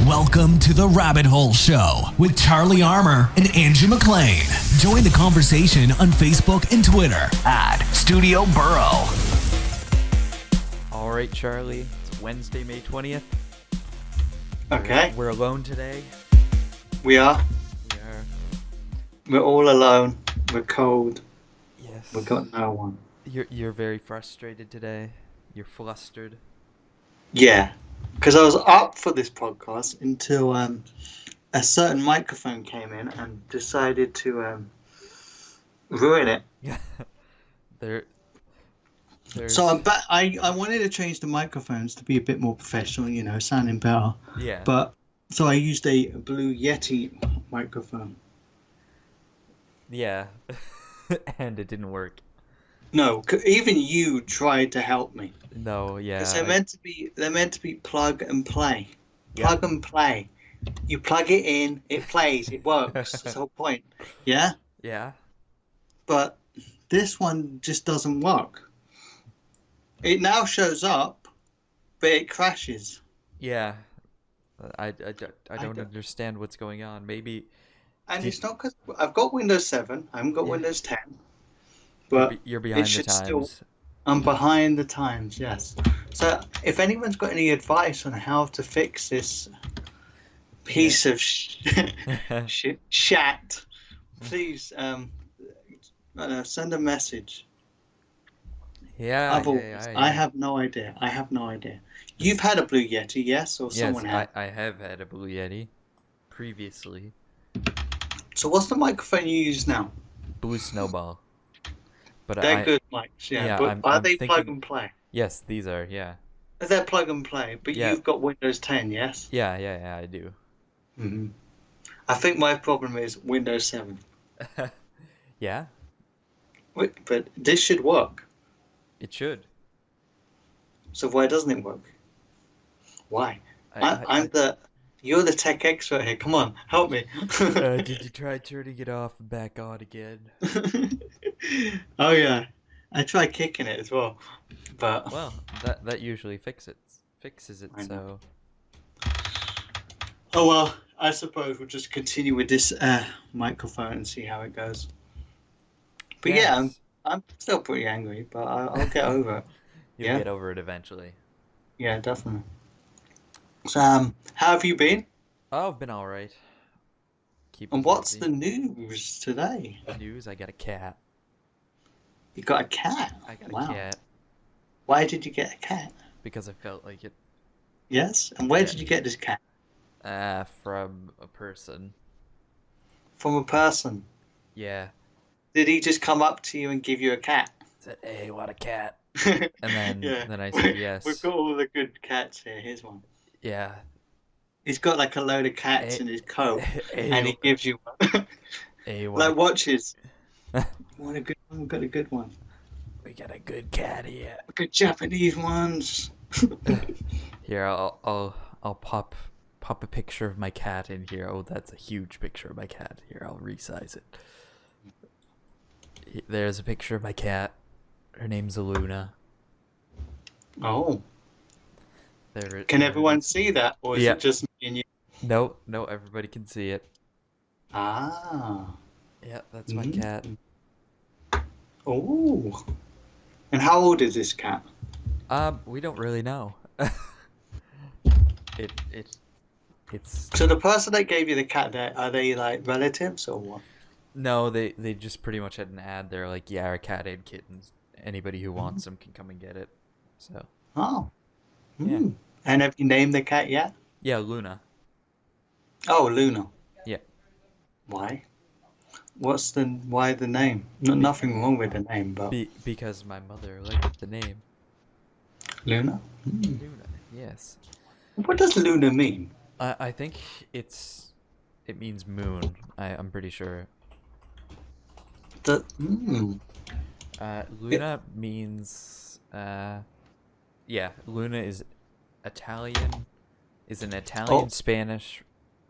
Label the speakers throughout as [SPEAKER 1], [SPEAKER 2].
[SPEAKER 1] Welcome to the Rabbit Hole Show with Charlie Armour and Andrew McLean. Join the conversation on Facebook and Twitter at Studio Burrow.
[SPEAKER 2] All right, Charlie. It's Wednesday, May 20th.
[SPEAKER 3] Okay.
[SPEAKER 2] We're alone today.
[SPEAKER 3] We are.
[SPEAKER 2] We are.
[SPEAKER 3] We're all alone. We're cold.
[SPEAKER 2] Yes.
[SPEAKER 3] We've got no one.
[SPEAKER 2] You're very frustrated today. You're flustered.
[SPEAKER 3] Yeah. Because I was up for this podcast until a certain microphone came in and decided to ruin it.
[SPEAKER 2] There's...
[SPEAKER 3] So I'm back. I wanted to change the microphones to be a bit more professional, sounding better.
[SPEAKER 2] Yeah.
[SPEAKER 3] But so I used a Blue Yeti microphone.
[SPEAKER 2] Yeah. And it didn't work.
[SPEAKER 3] No, even you tried to help me.
[SPEAKER 2] No, yeah.
[SPEAKER 3] Because they're meant to be plug and play.
[SPEAKER 2] Yeah.
[SPEAKER 3] Plug and play. You plug it in, it plays, it works. That's the whole point. Yeah?
[SPEAKER 2] Yeah.
[SPEAKER 3] But this one just doesn't work. It now shows up, but it crashes.
[SPEAKER 2] Yeah. I don't understand what's going on. Maybe...
[SPEAKER 3] And it's not because I've got Windows 7, I haven't got Windows 10. But
[SPEAKER 2] you're behind the times.
[SPEAKER 3] I'm behind the times, yes. So if anyone's got any advice on how to fix this piece of shat, please send a message.
[SPEAKER 2] Yeah,
[SPEAKER 3] Otherwise, I have no idea. You've had a Blue Yeti, yes? Or someone had?
[SPEAKER 2] I have had a Blue Yeti previously.
[SPEAKER 3] So what's the microphone you use now?
[SPEAKER 2] Blue Snowball. But
[SPEAKER 3] They're good mics, yeah. But are they plug and play?
[SPEAKER 2] Yes, these are, yeah.
[SPEAKER 3] They're plug and play, but you've got Windows 10, yes?
[SPEAKER 2] Yeah, I do.
[SPEAKER 3] Mm-hmm. I think my problem is Windows 7.
[SPEAKER 2] Yeah?
[SPEAKER 3] But this should work.
[SPEAKER 2] It should.
[SPEAKER 3] So why doesn't it work? Why? You're the tech expert here. Come on, help me.
[SPEAKER 2] Did you try turning it off and back on again?
[SPEAKER 3] Oh yeah, I tried kicking it as well, but
[SPEAKER 2] well, that usually fixes it. So.
[SPEAKER 3] Oh well, I suppose we'll just continue with this microphone and see how it goes. But yes. Yeah, I'm still pretty angry, but I'll get over it.
[SPEAKER 2] You'll get over it eventually.
[SPEAKER 3] Yeah, definitely. So, how have you been?
[SPEAKER 2] Oh, I've been all right.
[SPEAKER 3] And what's the news today?
[SPEAKER 2] The news? I got a cat.
[SPEAKER 3] You got a cat?
[SPEAKER 2] I got a cat.
[SPEAKER 3] Why did you get a cat?
[SPEAKER 2] Because I felt like it.
[SPEAKER 3] Yes? And where did you get this cat?
[SPEAKER 2] From a person.
[SPEAKER 3] From a person?
[SPEAKER 2] Yeah.
[SPEAKER 3] Did he just come up to you and give you a cat?
[SPEAKER 2] Said, hey, what a cat. And then I said yes.
[SPEAKER 3] We've got all the good cats here. Here's one.
[SPEAKER 2] Yeah.
[SPEAKER 3] He's got like a load of cats in his coat, and he gives you one. Like watches. Want a good one? We've got a good one.
[SPEAKER 2] We got a good cat here.
[SPEAKER 3] Good Japanese ones.
[SPEAKER 2] Here, I'll pop a picture of my cat in here. Oh, that's a huge picture of my cat. Here, I'll resize it. There's a picture of my cat. Her name's Luna.
[SPEAKER 3] Oh. Can everyone see that, or is it just me and you?
[SPEAKER 2] No, everybody can see it.
[SPEAKER 3] Ah.
[SPEAKER 2] Yeah, that's my cat.
[SPEAKER 3] Oh. And how old is this cat?
[SPEAKER 2] We don't really know. It's.
[SPEAKER 3] So the person that gave you the cat, are they like relatives or what?
[SPEAKER 2] No, they just pretty much had an ad. They're like, yeah, our cat and kittens. Anybody who wants them can come and get it. So.
[SPEAKER 3] Oh.
[SPEAKER 2] Yeah.
[SPEAKER 3] And have you named the cat yet?
[SPEAKER 2] Yeah, Luna.
[SPEAKER 3] Oh, Luna.
[SPEAKER 2] Yeah.
[SPEAKER 3] Why? Why the name? Nothing wrong with the name, but
[SPEAKER 2] because my mother liked the name.
[SPEAKER 3] Luna.
[SPEAKER 2] Luna. Yes.
[SPEAKER 3] What does Luna mean?
[SPEAKER 2] I think it means moon. I'm pretty sure. Luna means Luna is Italian. Is an Italian, Spanish,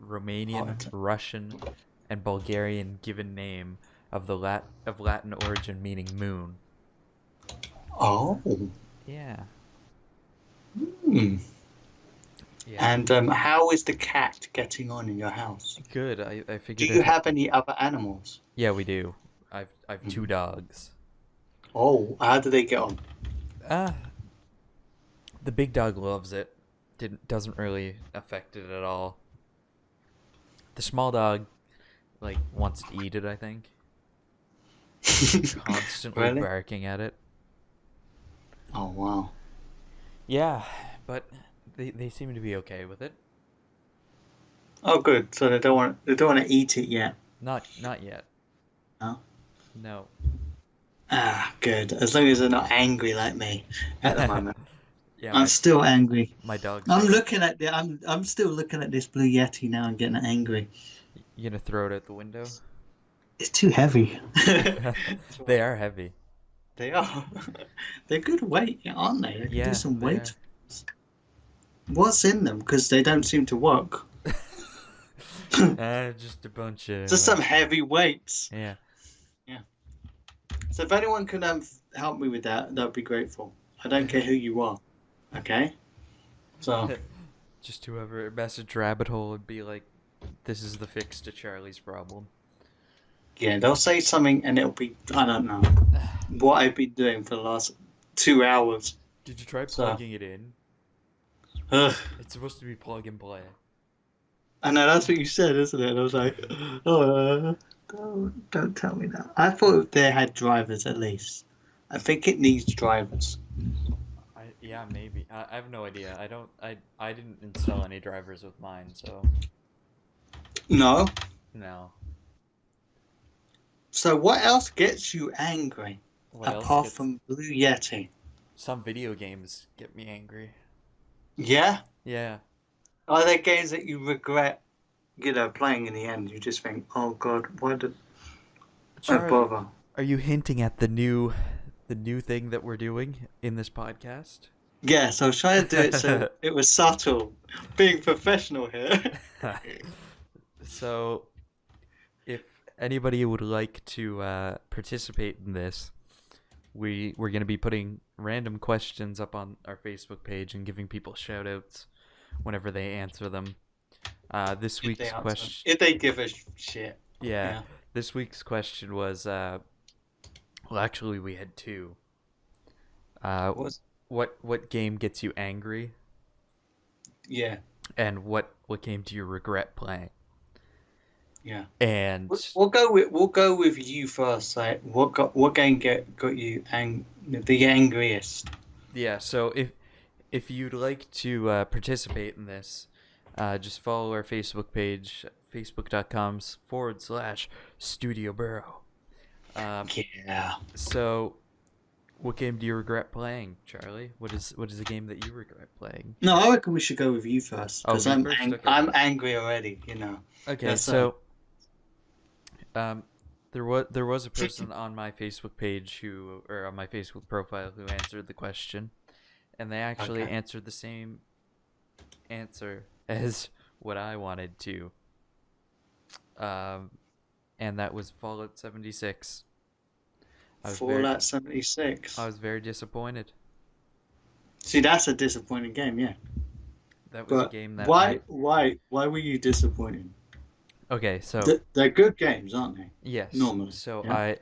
[SPEAKER 2] Romanian, Russian, and Bulgarian given name of Latin origin meaning moon.
[SPEAKER 3] Oh.
[SPEAKER 2] Yeah.
[SPEAKER 3] Hmm.
[SPEAKER 2] Yeah.
[SPEAKER 3] And how is the cat getting on in your house?
[SPEAKER 2] Good. I
[SPEAKER 3] Do
[SPEAKER 2] figured
[SPEAKER 3] you
[SPEAKER 2] it.
[SPEAKER 3] have any other animals?
[SPEAKER 2] Yeah, we do. I've two dogs.
[SPEAKER 3] Oh, how do they get on?
[SPEAKER 2] Ah, the big dog loves it. Doesn't really affect it at all. The small dog like wants to eat it, I think. Constantly
[SPEAKER 3] Really?
[SPEAKER 2] barking at it.
[SPEAKER 3] Oh wow.
[SPEAKER 2] Yeah, but they seem to be okay with it.
[SPEAKER 3] Oh good. So they don't want to eat it yet.
[SPEAKER 2] Not yet.
[SPEAKER 3] No.
[SPEAKER 2] No.
[SPEAKER 3] Ah, good. As long as they're not angry like me at the moment.
[SPEAKER 2] Yeah,
[SPEAKER 3] I'm still angry.
[SPEAKER 2] my dogs
[SPEAKER 3] I'm
[SPEAKER 2] are.
[SPEAKER 3] looking at the. I'm still looking at this blue yeti now and getting angry.
[SPEAKER 2] You gonna throw it out the window?
[SPEAKER 3] It's too heavy.
[SPEAKER 2] They are heavy.
[SPEAKER 3] They are. They're good weight, aren't they? They can do
[SPEAKER 2] Yeah,
[SPEAKER 3] some
[SPEAKER 2] they
[SPEAKER 3] weight. What's in them? Because they don't seem to work.
[SPEAKER 2] are. Just a bunch of.
[SPEAKER 3] Just some heavy weights.
[SPEAKER 2] Yeah.
[SPEAKER 3] Yeah. So if anyone can help me with that, that'd be grateful. I don't care who you are. Okay. So
[SPEAKER 2] Just whoever message rabbit hole would be like, this is the fix to Charlie's problem.
[SPEAKER 3] yeah, they'll say something and it'll be I don't know what I've been doing for the last 2 hours.
[SPEAKER 2] Did you try
[SPEAKER 3] So,
[SPEAKER 2] plugging it in?
[SPEAKER 3] ugh.
[SPEAKER 2] It's supposed to be plug and play.
[SPEAKER 3] I know that's what you said, isn't it? And I was like, oh, don't tell me that. I thought they had drivers at least. I think it needs drivers.
[SPEAKER 2] Yeah, maybe. I have no idea. I didn't install any drivers with mine, so
[SPEAKER 3] No.
[SPEAKER 2] no.
[SPEAKER 3] So what else gets you angry
[SPEAKER 2] What else
[SPEAKER 3] apart
[SPEAKER 2] gets
[SPEAKER 3] from Blue Yeti?
[SPEAKER 2] some video games get me angry.
[SPEAKER 3] Yeah.
[SPEAKER 2] Yeah.
[SPEAKER 3] Are there games that you regret, playing in the end? You just think, oh God, why did I
[SPEAKER 2] Charlie,
[SPEAKER 3] bother?
[SPEAKER 2] are you hinting at the new thing that we're doing in this podcast?
[SPEAKER 3] Yes, I was trying to do it so it was subtle. Being professional here.
[SPEAKER 2] So, if anybody would like to participate in this, we're going to be putting random questions up on our Facebook page and giving people shout outs whenever they answer them. This week's question.
[SPEAKER 3] If they give a shit.
[SPEAKER 2] Yeah, this week's question was. Well, actually, we had two.
[SPEAKER 3] Was
[SPEAKER 2] What game gets you angry,
[SPEAKER 3] yeah,
[SPEAKER 2] and what game do you regret playing?
[SPEAKER 3] yeah.
[SPEAKER 2] And
[SPEAKER 3] We'll go with you first. Like, what game got you the angriest?
[SPEAKER 2] yeah, so if you'd like to participate in this, just follow our Facebook page, facebook.com/Studio Burrow.
[SPEAKER 3] Yeah.
[SPEAKER 2] So, what game do you regret playing, Charlie? What is a game that you regret playing?
[SPEAKER 3] No, I reckon we should go with you first
[SPEAKER 2] Oh,
[SPEAKER 3] because
[SPEAKER 2] me
[SPEAKER 3] I'm
[SPEAKER 2] first? Okay.
[SPEAKER 3] I'm angry already.
[SPEAKER 2] Okay,
[SPEAKER 3] Yes,
[SPEAKER 2] so there was a person on my Facebook page or on my Facebook profile who answered the question, and they actually
[SPEAKER 3] Okay.
[SPEAKER 2] answered the same answer as what I wanted to. And that was Fallout 76.
[SPEAKER 3] Fallout 76.
[SPEAKER 2] I was very disappointed.
[SPEAKER 3] See, that's a disappointing game, yeah.
[SPEAKER 2] That was a
[SPEAKER 3] But
[SPEAKER 2] game that
[SPEAKER 3] why were you disappointed?
[SPEAKER 2] Okay, so
[SPEAKER 3] They're good games, aren't they?
[SPEAKER 2] yes.
[SPEAKER 3] Normally.
[SPEAKER 2] So
[SPEAKER 3] Yeah.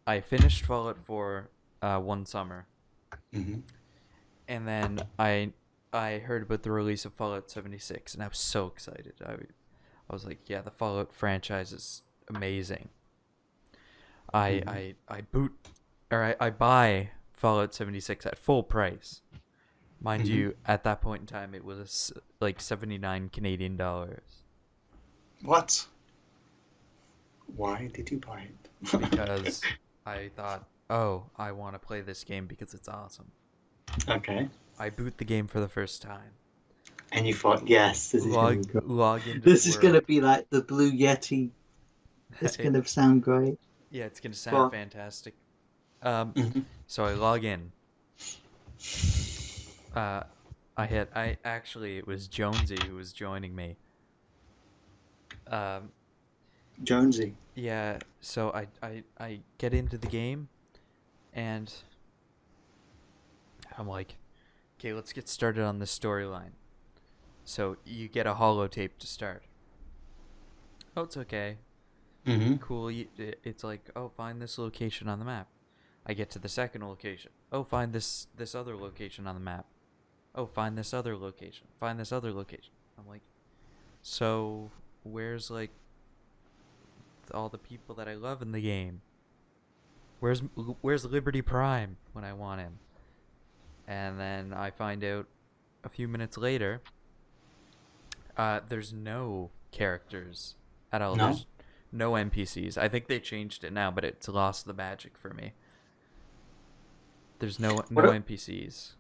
[SPEAKER 2] I finished Fallout 4 one summer.
[SPEAKER 3] Mm-hmm.
[SPEAKER 2] And then I heard about the release of Fallout 76 and I was so excited. I was like, yeah, the Fallout franchise is amazing. I buy Fallout 76 at full price. Mind you, at that point in time it was like 79 Canadian dollars.
[SPEAKER 3] What? Why did you buy it?
[SPEAKER 2] Because I thought, oh, I want to play this game because it's awesome.
[SPEAKER 3] Okay.
[SPEAKER 2] I boot the game for the first time.
[SPEAKER 3] And you thought, yes, this is going to be good.
[SPEAKER 2] Log into
[SPEAKER 3] This
[SPEAKER 2] the
[SPEAKER 3] is going to
[SPEAKER 2] world.
[SPEAKER 3] be like the Blue Yeti. It's going to sound great.
[SPEAKER 2] Yeah, it's gonna sound
[SPEAKER 3] Well-
[SPEAKER 2] fantastic.
[SPEAKER 3] Mhm.
[SPEAKER 2] So I log in. It was Jonesy who was joining me.
[SPEAKER 3] Jonesy.
[SPEAKER 2] Yeah, so I get into the game, and I'm like, okay, let's get started on this storyline. So you get a holotape to start. Oh, it's okay.
[SPEAKER 3] Mm-hmm.
[SPEAKER 2] Cool. It's like, oh, find this location on the map. I get to the second location. Oh, find this other location on the map. Oh, find this other location. Find this other location. I'm like, so where's like all the people that I love in the game? Where's Liberty Prime when I want him? And then I find out a few minutes later, there's no characters at all.
[SPEAKER 3] No.
[SPEAKER 2] There's no NPCs. I think they changed it now, but it's lost the magic for me. There's no NPCs.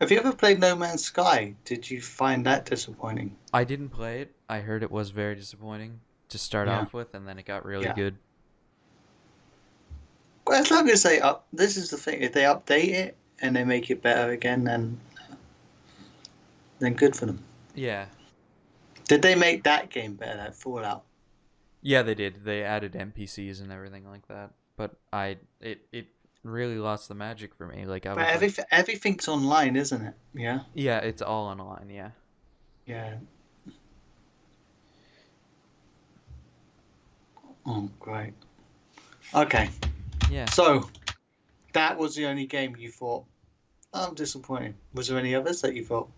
[SPEAKER 3] Have you ever played No Man's Sky? Did you find that disappointing?
[SPEAKER 2] I didn't play it. I heard it was very disappointing to start off with, and then it got really good.
[SPEAKER 3] Well, as long as they this is the thing. If they update it and they make it better again, then good for them.
[SPEAKER 2] Yeah.
[SPEAKER 3] Did they make that game better? That Fallout?
[SPEAKER 2] Yeah, they did. They added NPCs and everything like that. But it really lost the magic for me. Like
[SPEAKER 3] everything's online, isn't it? Yeah.
[SPEAKER 2] Yeah, it's all online. Yeah.
[SPEAKER 3] Yeah. Oh, great. Okay.
[SPEAKER 2] Yeah.
[SPEAKER 3] So, that was the only game you thought, I'm disappointed. Was there any others that you thought,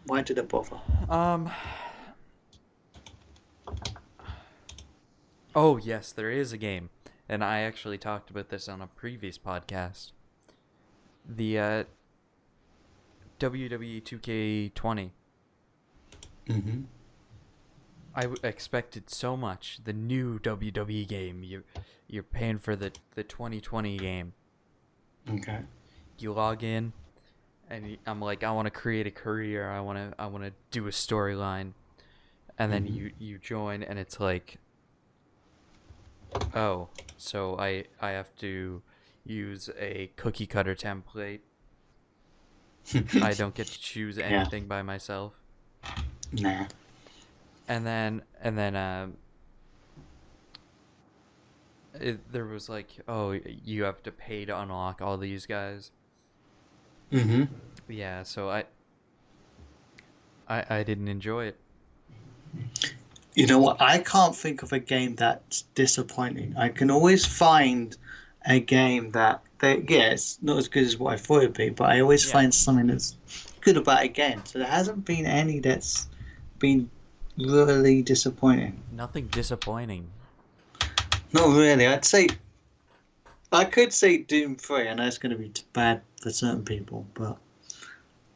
[SPEAKER 3] why did it bother?
[SPEAKER 2] Oh, yes, there is a game. And I actually talked about this on a previous podcast. The WWE 2K20.
[SPEAKER 3] Mm-hmm.
[SPEAKER 2] I expected so much. The new WWE game. You're paying for the 2020 game.
[SPEAKER 3] Okay.
[SPEAKER 2] You log in, and I'm like, I want to create a career. I want to do a storyline, and then you join, and it's like, oh, so I have to use a cookie cutter template. I don't get to choose anything by myself.
[SPEAKER 3] Nah.
[SPEAKER 2] And then there was like, oh, you have to pay to unlock all these guys.
[SPEAKER 3] Mm-hmm.
[SPEAKER 2] Yeah, so I didn't enjoy it.
[SPEAKER 3] You know what? I can't think of a game that's disappointing. I can always find a game it's not as good as what I thought it'd be, but I always find something that's good about a game. So there hasn't been any that's been really disappointing.
[SPEAKER 2] Nothing disappointing.
[SPEAKER 3] Not really. I could say Doom 3. I know it's going to be bad for certain people, but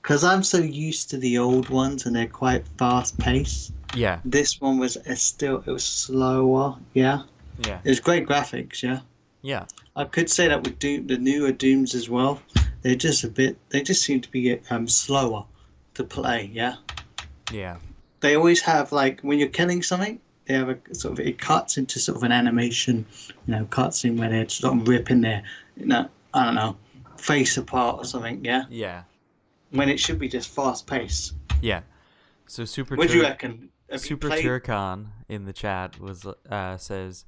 [SPEAKER 3] because I'm so used to the old ones and they're quite fast paced.
[SPEAKER 2] Yeah.
[SPEAKER 3] This one was it was slower. Yeah.
[SPEAKER 2] Yeah.
[SPEAKER 3] It was great graphics. Yeah.
[SPEAKER 2] Yeah.
[SPEAKER 3] I could say that with Doom, the newer Dooms as well. They just seem to be slower to play. Yeah.
[SPEAKER 2] Yeah.
[SPEAKER 3] They always have, like, when you're killing something, they have a sort of, it cuts into sort of an animation, cutscene where they're sort of ripping their, I don't know, face apart or something, yeah?
[SPEAKER 2] Yeah.
[SPEAKER 3] When it should be just fast paced.
[SPEAKER 2] Yeah. So
[SPEAKER 3] What do you reckon?
[SPEAKER 2] Super Turcon in the chat says,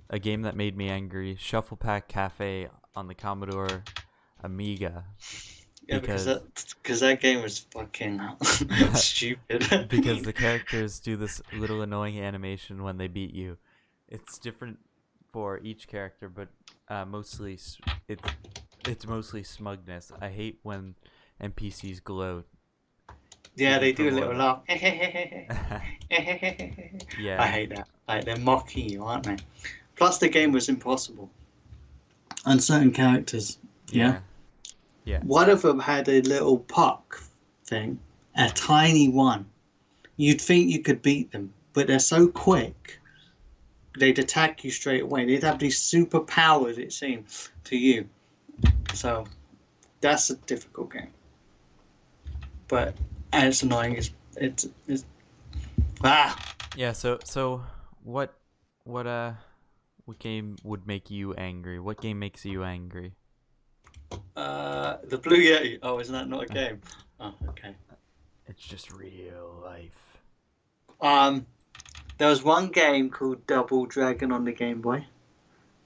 [SPEAKER 2] a game that made me angry, Shuffle Pack Cafe on the Commodore Amiga.
[SPEAKER 3] Yeah, because that game was fucking stupid.
[SPEAKER 2] Because the characters do this little annoying animation when they beat you. It's different for each character, but mostly it's mostly smugness. I hate when NPCs gloat.
[SPEAKER 3] Yeah, they do a little laugh.
[SPEAKER 2] Yeah.
[SPEAKER 3] I hate that. Like, they're mocking you, aren't they? Plus, the game was impossible. And certain characters, yeah.
[SPEAKER 2] Yeah.
[SPEAKER 3] One of them had a little puck thing, a tiny one. You'd think you could beat them, but they're so quick, they'd attack you straight away. They'd have these superpowers, it seems, to you. So, that's a difficult game. But, and it's annoying. It's
[SPEAKER 2] Yeah. So what game would make you angry? What game makes you angry?
[SPEAKER 3] The Blue Yeti. Oh, isn't that not a game? Oh, okay.
[SPEAKER 2] It's just real life.
[SPEAKER 3] There was one game called Double Dragon on the Game Boy.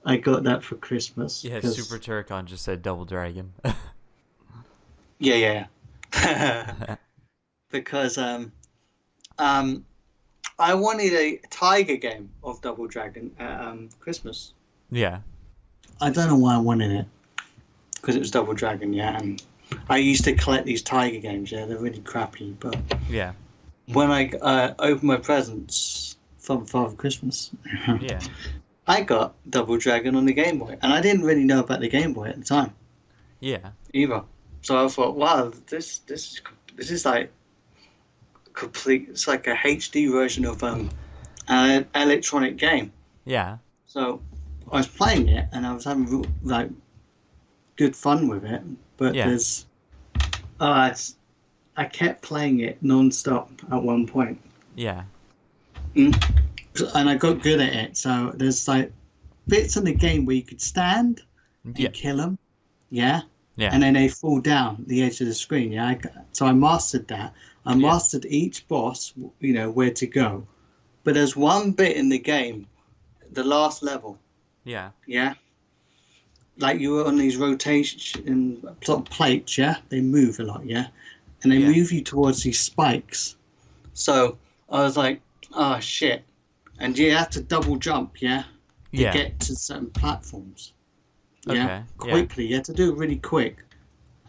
[SPEAKER 3] I got that for Christmas.
[SPEAKER 2] Yeah, Super Turcon just said Double Dragon.
[SPEAKER 3] Yeah. because um I wanted a Tiger game of Double Dragon at Christmas.
[SPEAKER 2] Yeah.
[SPEAKER 3] I don't know why I wanted it, because it was Double Dragon, yeah. And I used to collect these Tiger games, yeah. They're really crappy, but
[SPEAKER 2] Yeah.
[SPEAKER 3] when I opened my presents from Father Christmas,
[SPEAKER 2] Yeah.
[SPEAKER 3] I got Double Dragon on the Game Boy, and I didn't really know about the Game Boy at the time
[SPEAKER 2] Yeah.
[SPEAKER 3] either. So I thought, wow, this is like complete. It's like a HD version of an electronic game.
[SPEAKER 2] Yeah.
[SPEAKER 3] So I was playing it, and I was having like good fun with it. But
[SPEAKER 2] Yeah.
[SPEAKER 3] there's, I kept playing it non-stop at one point.
[SPEAKER 2] Yeah.
[SPEAKER 3] And I got good at it. So there's like bits in the game where you could stand and
[SPEAKER 2] Yeah.
[SPEAKER 3] kill them, yeah,
[SPEAKER 2] Yeah.
[SPEAKER 3] and then they fall down the edge of the screen, yeah. So I mastered that. I mastered each boss, you know, where to go. But there's one bit in the game, the last level,
[SPEAKER 2] Yeah.
[SPEAKER 3] yeah, like you were on these rotation sort of plates, yeah. They move a lot, yeah, and they
[SPEAKER 2] Yeah.
[SPEAKER 3] move you towards these spikes. So I was like, oh shit, and you have to double jump, yeah, to
[SPEAKER 2] Yeah.
[SPEAKER 3] get to certain platforms. Yeah,
[SPEAKER 2] Okay.
[SPEAKER 3] quickly. You had to do it really quick.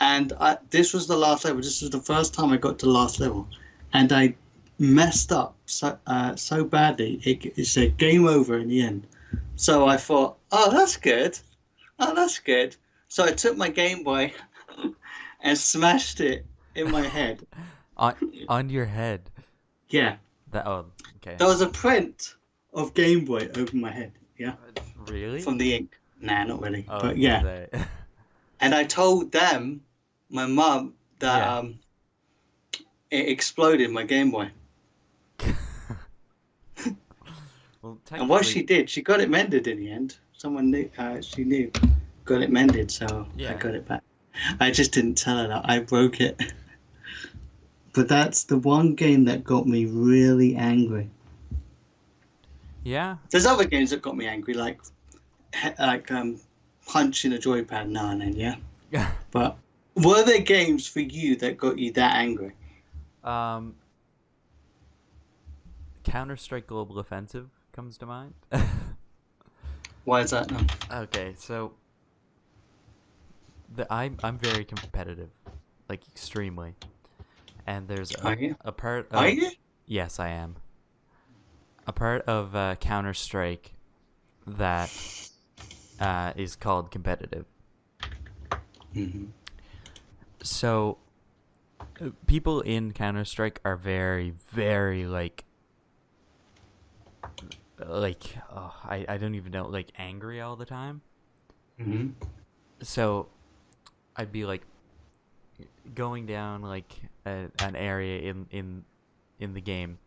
[SPEAKER 3] And this was the last level. This was the first time I got to the last level, and I messed up so badly. It said game over in the end. So I thought, oh, that's good. Oh, that's good. So I took my Game Boy and smashed it in my head.
[SPEAKER 2] On your head.
[SPEAKER 3] Yeah,
[SPEAKER 2] Okay.
[SPEAKER 3] there was a print of Game Boy over my head. Yeah,
[SPEAKER 2] Really?
[SPEAKER 3] from the ink. Nah, not really.
[SPEAKER 2] Oh,
[SPEAKER 3] But yeah. And I told them, my mum, that it exploded my Game Boy.
[SPEAKER 2] Well,
[SPEAKER 3] And what
[SPEAKER 2] technically,
[SPEAKER 3] she did, she got it mended in the end. Someone knew, she knew, got it mended, so I
[SPEAKER 2] Yeah.
[SPEAKER 3] got it back. I just didn't tell her that I broke it. But that's the one game that got me really angry.
[SPEAKER 2] Yeah.
[SPEAKER 3] There's other games that got me angry, like punching a joypad now and then, yeah.
[SPEAKER 2] Yeah.
[SPEAKER 3] But were there games for you that got you that angry?
[SPEAKER 2] Counter-Strike Global Offensive comes to mind.
[SPEAKER 3] Why is that? No.
[SPEAKER 2] Okay, so I'm very competitive, like extremely, and there's
[SPEAKER 3] Are you?
[SPEAKER 2] a part of
[SPEAKER 3] Are you?
[SPEAKER 2] yes, I am a part of Counter-Strike that is called competitive.
[SPEAKER 3] Mm-hmm.
[SPEAKER 2] So people in Counter-Strike are very, very like I don't even know, like angry all the time.
[SPEAKER 3] Mm-hmm.
[SPEAKER 2] So I'd be like going down like an area in the game,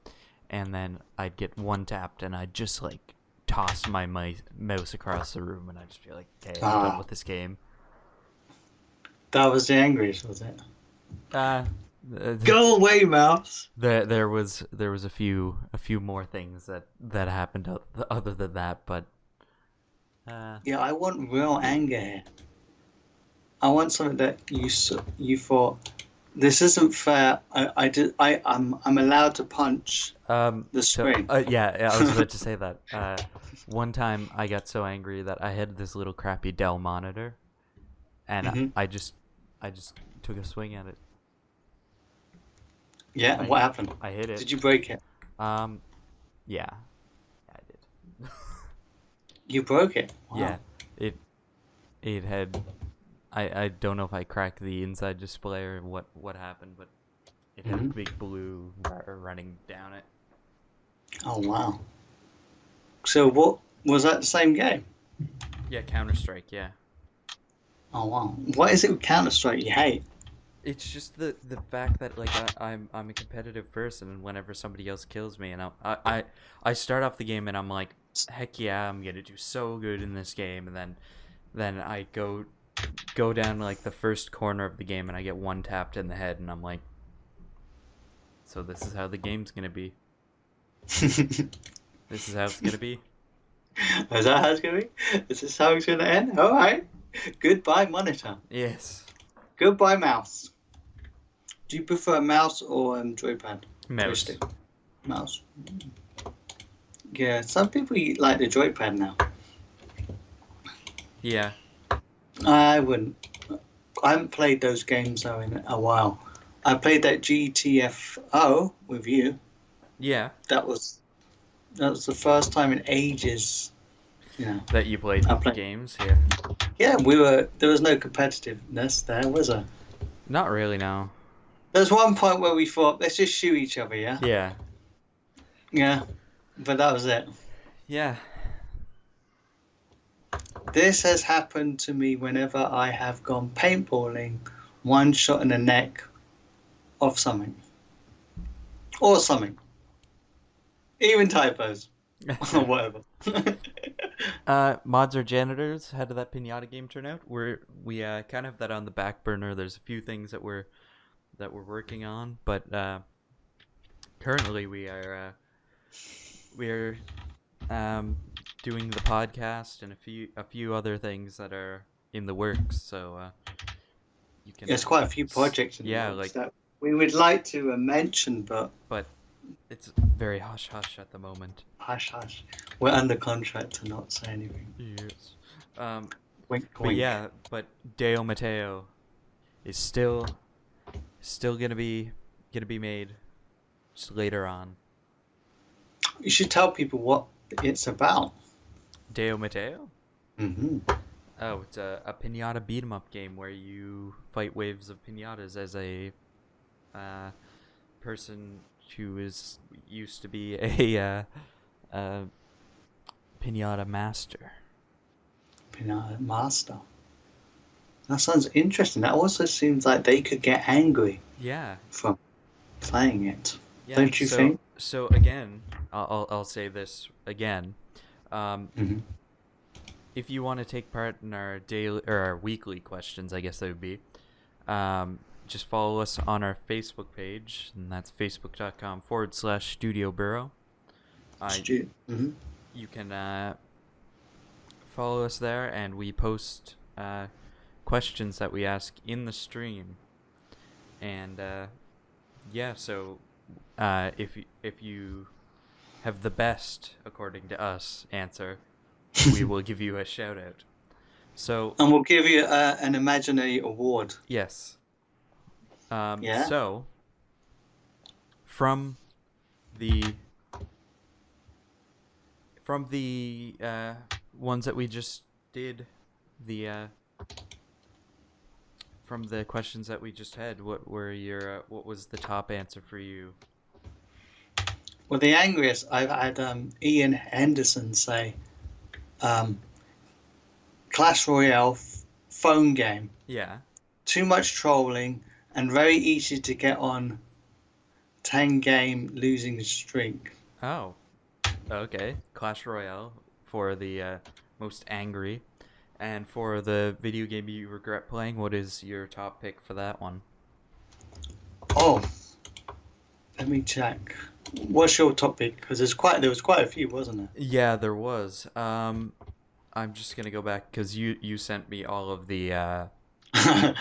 [SPEAKER 2] and then I'd get one tapped, and I'd just like toss my mouse across the room, and I'd just be like, okay, I'm done with this game.
[SPEAKER 3] That was the angriest, was it?
[SPEAKER 2] Uh,
[SPEAKER 3] Go away, mouse.
[SPEAKER 2] there was a few more things that happened other than that, but
[SPEAKER 3] Yeah, I want real anger here. I want something that you thought, this isn't fair. I'm allowed to punch the screen.
[SPEAKER 2] yeah, I was about to say that. One time I got so angry that I had this little crappy Dell monitor, and I just took a swing at it.
[SPEAKER 3] Yeah, what happened?
[SPEAKER 2] I hit it.
[SPEAKER 3] Did you break it?
[SPEAKER 2] Yeah, I did.
[SPEAKER 3] You broke it? Wow.
[SPEAKER 2] Yeah, it had. I don't know if I cracked the inside display or what happened, but it had a big blue running down it.
[SPEAKER 3] Oh wow. So what was that, the same game?
[SPEAKER 2] Yeah, Counter-Strike. Yeah.
[SPEAKER 3] Oh wow. What is it with Counter-Strike you hate?
[SPEAKER 2] It's just the fact that like I'm a competitive person, and whenever somebody else kills me, and I start off the game and I'm like, heck yeah, I'm gonna do so good in this game, and then I go down like the first corner of the game and I get one tapped in the head, and I'm like, so this is how the game's gonna be. This is how it's gonna be.
[SPEAKER 3] Is that how it's gonna be? Is this how it's gonna end? Alright. Goodbye, monitor.
[SPEAKER 2] Yes.
[SPEAKER 3] Goodbye, mouse. Do you prefer mouse or joypad?
[SPEAKER 2] Mouse.
[SPEAKER 3] Joystick? Mouse. Yeah, some people like the joypad now.
[SPEAKER 2] Yeah.
[SPEAKER 3] I wouldn't. I haven't played those games though in a while. I played that GTFO with you.
[SPEAKER 2] Yeah.
[SPEAKER 3] That was the first time in ages.
[SPEAKER 2] That you played games. Yeah.
[SPEAKER 3] Yeah, there was no competitiveness there, was there?
[SPEAKER 2] Not really, no.
[SPEAKER 3] There was one point where we thought, let's just shoot each other, yeah?
[SPEAKER 2] Yeah.
[SPEAKER 3] Yeah, but that was it.
[SPEAKER 2] Yeah.
[SPEAKER 3] This has happened to me whenever I have gone paintballing, one shot in the neck of something. Or something. Even typos. Or whatever.
[SPEAKER 2] Mods or janitors? How did that pinata game turn out? We kind of have that on the back burner. There's a few things that we're working on, but currently we're doing the podcast and a few other things that are in the works. So you can.
[SPEAKER 3] There's quite a few projects in the works that we would like to mention, but
[SPEAKER 2] it's very hush hush at the moment.
[SPEAKER 3] Hush hush. We're under contract to not say anything.
[SPEAKER 2] Yes.
[SPEAKER 3] Wink,
[SPEAKER 2] but
[SPEAKER 3] wink.
[SPEAKER 2] yeah, but Deo Mateo is still gonna be made just later on.
[SPEAKER 3] You should tell people what it's about.
[SPEAKER 2] Deo Mateo?
[SPEAKER 3] Mm-hmm.
[SPEAKER 2] Oh, it's a pinata beat 'em up game where you fight waves of pinatas as a person who used to be a pinata master.
[SPEAKER 3] Pinata master. That sounds interesting. That also seems like they could get angry.
[SPEAKER 2] Yeah.
[SPEAKER 3] From playing it.
[SPEAKER 2] Yeah,
[SPEAKER 3] don't you think?
[SPEAKER 2] So again, I'll say this again. If you want to take part in our daily or our weekly questions, I guess that would be, just follow us on our Facebook page, and that's facebook.com/Studio Burrow. You can follow us there, and we post questions that we ask in the stream. And so if you have the best, according to us, answer, we will give you a shout out. So,
[SPEAKER 3] and we'll give you an imaginary award.
[SPEAKER 2] Yes.
[SPEAKER 3] Yeah.
[SPEAKER 2] So, from the ones that we just did, from the questions that we just had, what was the top answer for you?
[SPEAKER 3] Well, the angriest I've had Ian Henderson say, Clash Royale phone game.
[SPEAKER 2] Yeah.
[SPEAKER 3] Too much trolling and very easy to get on 10-game losing streak.
[SPEAKER 2] Oh, okay. Clash Royale for the most angry. And for the video game you regret playing, what is your top pick for that one?
[SPEAKER 3] Oh, let me check. What's your top pick? Because there was quite a few, wasn't there?
[SPEAKER 2] Yeah, there was. I'm just gonna go back because you sent me all of the.
[SPEAKER 3] I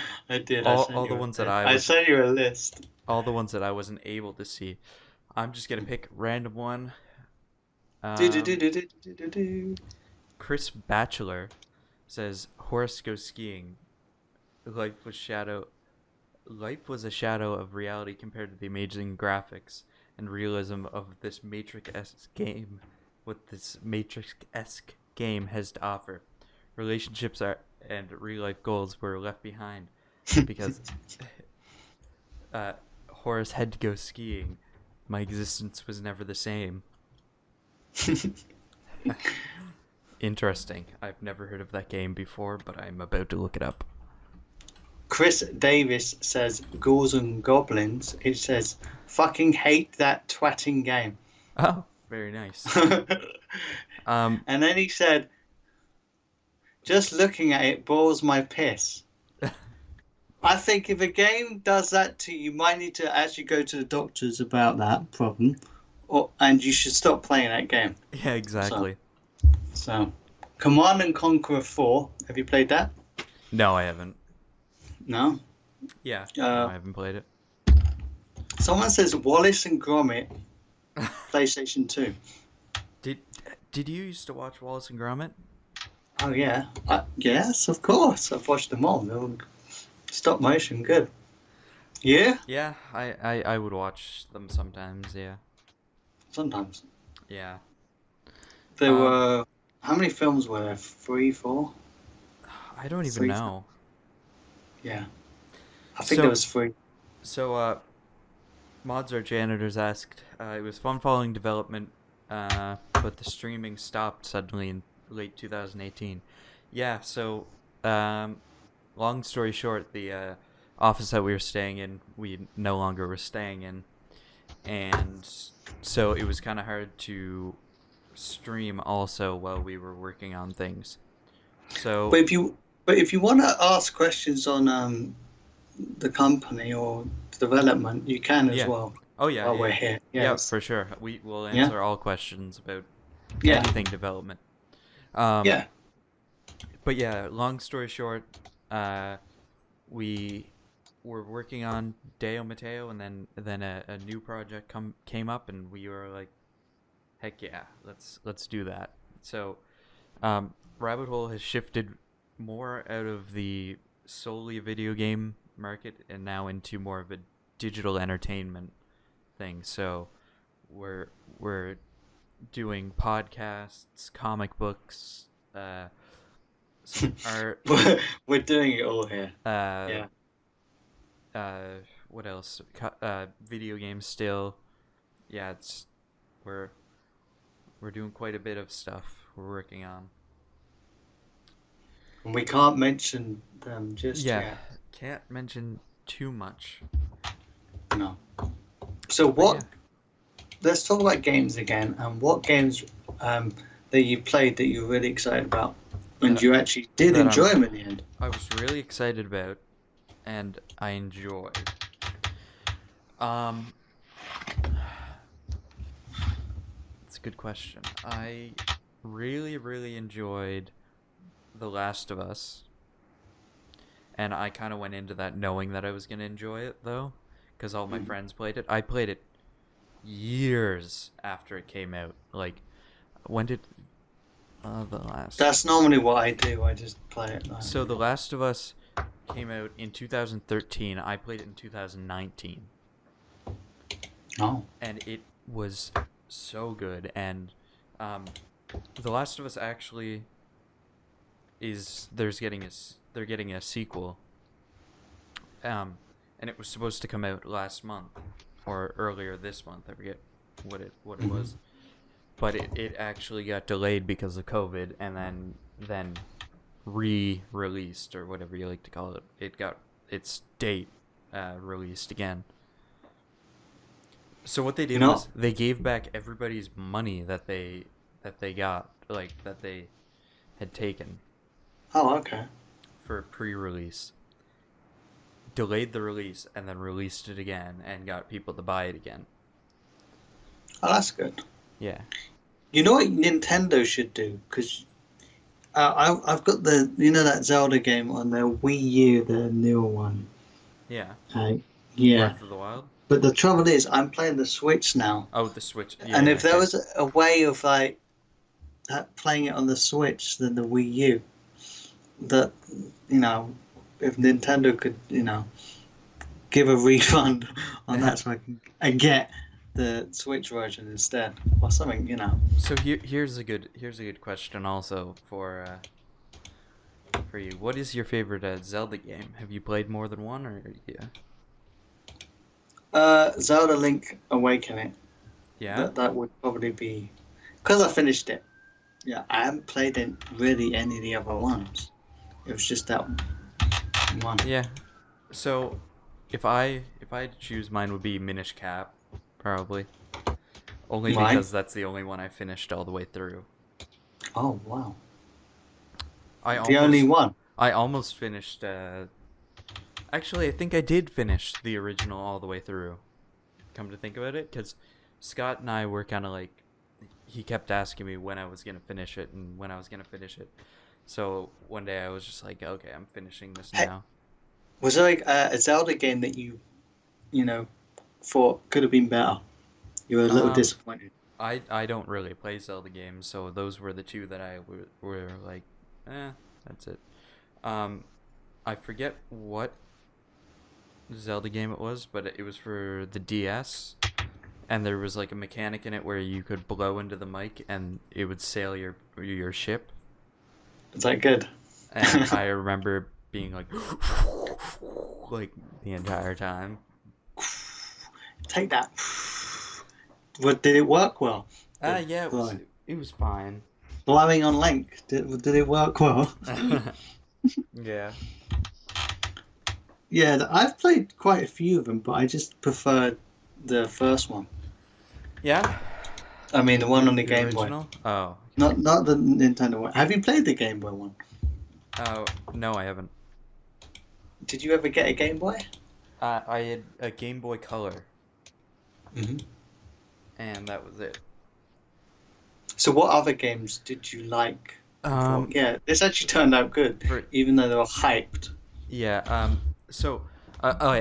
[SPEAKER 3] did.
[SPEAKER 2] All the ones that
[SPEAKER 3] I sent you a list.
[SPEAKER 2] All the ones that I wasn't able to see. I'm just gonna pick random one. Chris Batchelor says Horace goes skiing. Life was a shadow of reality compared to the amazing graphics and realism of this Matrix-esque game. What this Matrix-esque game has to offer. Relationships and real life goals were left behind because Horace had to go skiing. My existence was never the same. Interesting. I've never heard of that game before, but I'm about to look it up.
[SPEAKER 3] Chris Davis says Ghouls and Goblins. It says, fucking hate that twatting game.
[SPEAKER 2] Oh, very nice.
[SPEAKER 3] And then he said, just looking at it boils my piss. I think if a game does that to you, you might need to actually go to the doctors about that problem, and you should stop playing that game.
[SPEAKER 2] Yeah, exactly.
[SPEAKER 3] So Command and Conquer 4, have you played that?
[SPEAKER 2] No, I haven't.
[SPEAKER 3] No?
[SPEAKER 2] Yeah, no, I haven't played it.
[SPEAKER 3] Someone says Wallace and Gromit, PlayStation 2.
[SPEAKER 2] Did you used to watch Wallace and Gromit?
[SPEAKER 3] Oh yeah, yes, of course. I've watched them all. They were stop motion, good. Yeah,
[SPEAKER 2] Yeah, I would watch them sometimes. Yeah.
[SPEAKER 3] sometimes.
[SPEAKER 2] Yeah.
[SPEAKER 3] There were how many films were there? 3, 4?
[SPEAKER 2] I don't even
[SPEAKER 3] 3?
[SPEAKER 2] know.
[SPEAKER 3] Yeah, I think there was 3.
[SPEAKER 2] So, Mods Our Janitors asked, it was fun following development, but the streaming stopped suddenly in late 2018. Yeah, so, long story short, the office that we were staying in, we no longer were staying in. And so it was kind of hard to stream also while we were working on things. So,
[SPEAKER 3] But if you want to ask questions on the company or development, you can as
[SPEAKER 2] yeah.
[SPEAKER 3] well.
[SPEAKER 2] Oh, yeah,
[SPEAKER 3] While
[SPEAKER 2] yeah,
[SPEAKER 3] we're
[SPEAKER 2] yeah.
[SPEAKER 3] here,
[SPEAKER 2] Yeah,
[SPEAKER 3] yes,
[SPEAKER 2] for sure. We will
[SPEAKER 3] yeah,
[SPEAKER 2] answer all questions about
[SPEAKER 3] yeah,
[SPEAKER 2] anything development. Um,
[SPEAKER 3] yeah.
[SPEAKER 2] but yeah, long story short, we were working on Deo Mateo, and then a new project came up, and we were like, heck yeah, let's do that. So, Rabbit Hole has shifted more out of the solely video game market and now into more of a digital entertainment thing. So, we're doing podcasts, comic books, some art,
[SPEAKER 3] We're doing it all here.
[SPEAKER 2] uh,
[SPEAKER 3] Yeah.
[SPEAKER 2] what else? Video games still. Yeah, we're we're doing quite a bit of stuff we're working on.
[SPEAKER 3] And we can't mention them just
[SPEAKER 2] Yeah,
[SPEAKER 3] yet.
[SPEAKER 2] can't mention too much.
[SPEAKER 3] No. So
[SPEAKER 2] But yeah,
[SPEAKER 3] let's talk about games again, and what games that you played that you're really excited about and
[SPEAKER 2] that
[SPEAKER 3] you actually did
[SPEAKER 2] that
[SPEAKER 3] enjoy them in the end.
[SPEAKER 2] I was really excited about, and I enjoyed. Um, it's a good question. I really enjoyed The Last of Us, and I kind of went into that knowing that I was gonna enjoy it though, because all my friends played it. I played it years after it came out. Like, when did The Last?
[SPEAKER 3] That's normally what I do. I just play it.
[SPEAKER 2] So The Last of Us came out in 2013. I played it in 2019.
[SPEAKER 3] Oh.
[SPEAKER 2] And it was so good. And The Last of Us actually they're getting a sequel. And it was supposed to come out last month or earlier this month. I forget what it was. But it actually got delayed because of COVID, and then re-released, or whatever you like to call it. It got its date released again. So what they did was they gave back everybody's money that they got, like that they had taken.
[SPEAKER 3] Oh, okay.
[SPEAKER 2] For pre-release. Delayed the release and then released it again and got people to buy it again.
[SPEAKER 3] Oh, that's good.
[SPEAKER 2] Yeah.
[SPEAKER 3] You know what Nintendo should do? Because I've got that Zelda game on their Wii U, the newer one.
[SPEAKER 2] Yeah.
[SPEAKER 3] Yeah.
[SPEAKER 2] Breath of the Wild?
[SPEAKER 3] But the trouble is, I'm playing the Switch now.
[SPEAKER 2] Oh, the Switch. Yeah,
[SPEAKER 3] and if there was a way of like playing it on the Switch than the Wii U, that if Nintendo could give a refund on that, so I get the Switch version instead or something.
[SPEAKER 2] So here's a good question also for you. What is your favorite Zelda game? Have you played more than one, or yeah?
[SPEAKER 3] Zelda Link Awakening.
[SPEAKER 2] Yeah.
[SPEAKER 3] That would probably be because I finished it. Yeah, I haven't played really any of the other ones. It was just that one.
[SPEAKER 2] Yeah. So, if I had to choose, mine would be Minish Cap, probably. Only because that's the only one I finished all the way through.
[SPEAKER 3] Oh wow.
[SPEAKER 2] Only one. I almost finished. Actually, I think I did finish the original all the way through. Come to think about it, because Scott and I were kind of like, he kept asking me when I was gonna finish it and when I was gonna finish it. So one day I was just like, okay, I'm finishing this now.
[SPEAKER 3] Was there like a Zelda game that you thought could have been better? You were a little
[SPEAKER 2] Um,
[SPEAKER 3] disappointed.
[SPEAKER 2] I don't really play Zelda games, so those were the two that were like, that's it. Um, I forget what Zelda game it was, but it was for the DS, and there was like a mechanic in it where you could blow into the mic and it would sail your ship.
[SPEAKER 3] Is that good?
[SPEAKER 2] And I remember being like, like the entire time.
[SPEAKER 3] Take that. What did it work well?
[SPEAKER 2] Yeah, it was fine.
[SPEAKER 3] Blowing on Link. Did it work well?
[SPEAKER 2] Yeah.
[SPEAKER 3] Yeah, I've played quite a few of them, but I just preferred the first one.
[SPEAKER 2] Yeah.
[SPEAKER 3] I mean, the one on the Game
[SPEAKER 2] original?
[SPEAKER 3] Boy.
[SPEAKER 2] Oh.
[SPEAKER 3] Not the Nintendo one. Have you played the Game Boy one?
[SPEAKER 2] Oh, no, I haven't.
[SPEAKER 3] Did you ever get a Game Boy?
[SPEAKER 2] I had a Game Boy Color.
[SPEAKER 3] Mm-hmm.
[SPEAKER 2] And that was it.
[SPEAKER 3] So what other games did you like? Yeah, this actually turned out good, even though they were hyped.
[SPEAKER 2] Yeah. So, I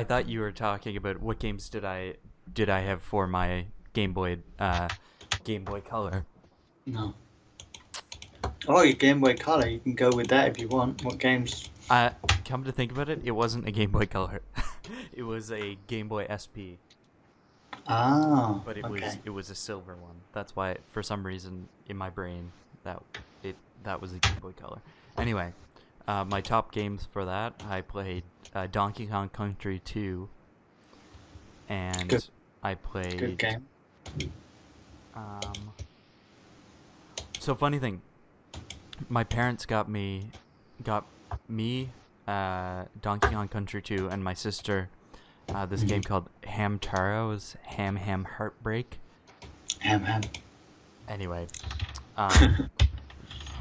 [SPEAKER 2] thought you were talking about what games did I have for my Game Boy Color.
[SPEAKER 3] No. Oh, your Game Boy Color. You can go with that if you want. What games?
[SPEAKER 2] Come to think about it, it wasn't a Game Boy Color. It was a Game Boy SP.
[SPEAKER 3] Ah.
[SPEAKER 2] But it was a silver one. That's why, for some reason, in my brain, that was a Game Boy Color. Anyway, my top games for that, I played Donkey Kong Country 2, and I played.
[SPEAKER 3] Good game.
[SPEAKER 2] So funny thing, my parents got me Donkey Kong Country 2, and my sister this game called Hamtaro's Ham Heartbreak.
[SPEAKER 3] Ham.
[SPEAKER 2] Anyway,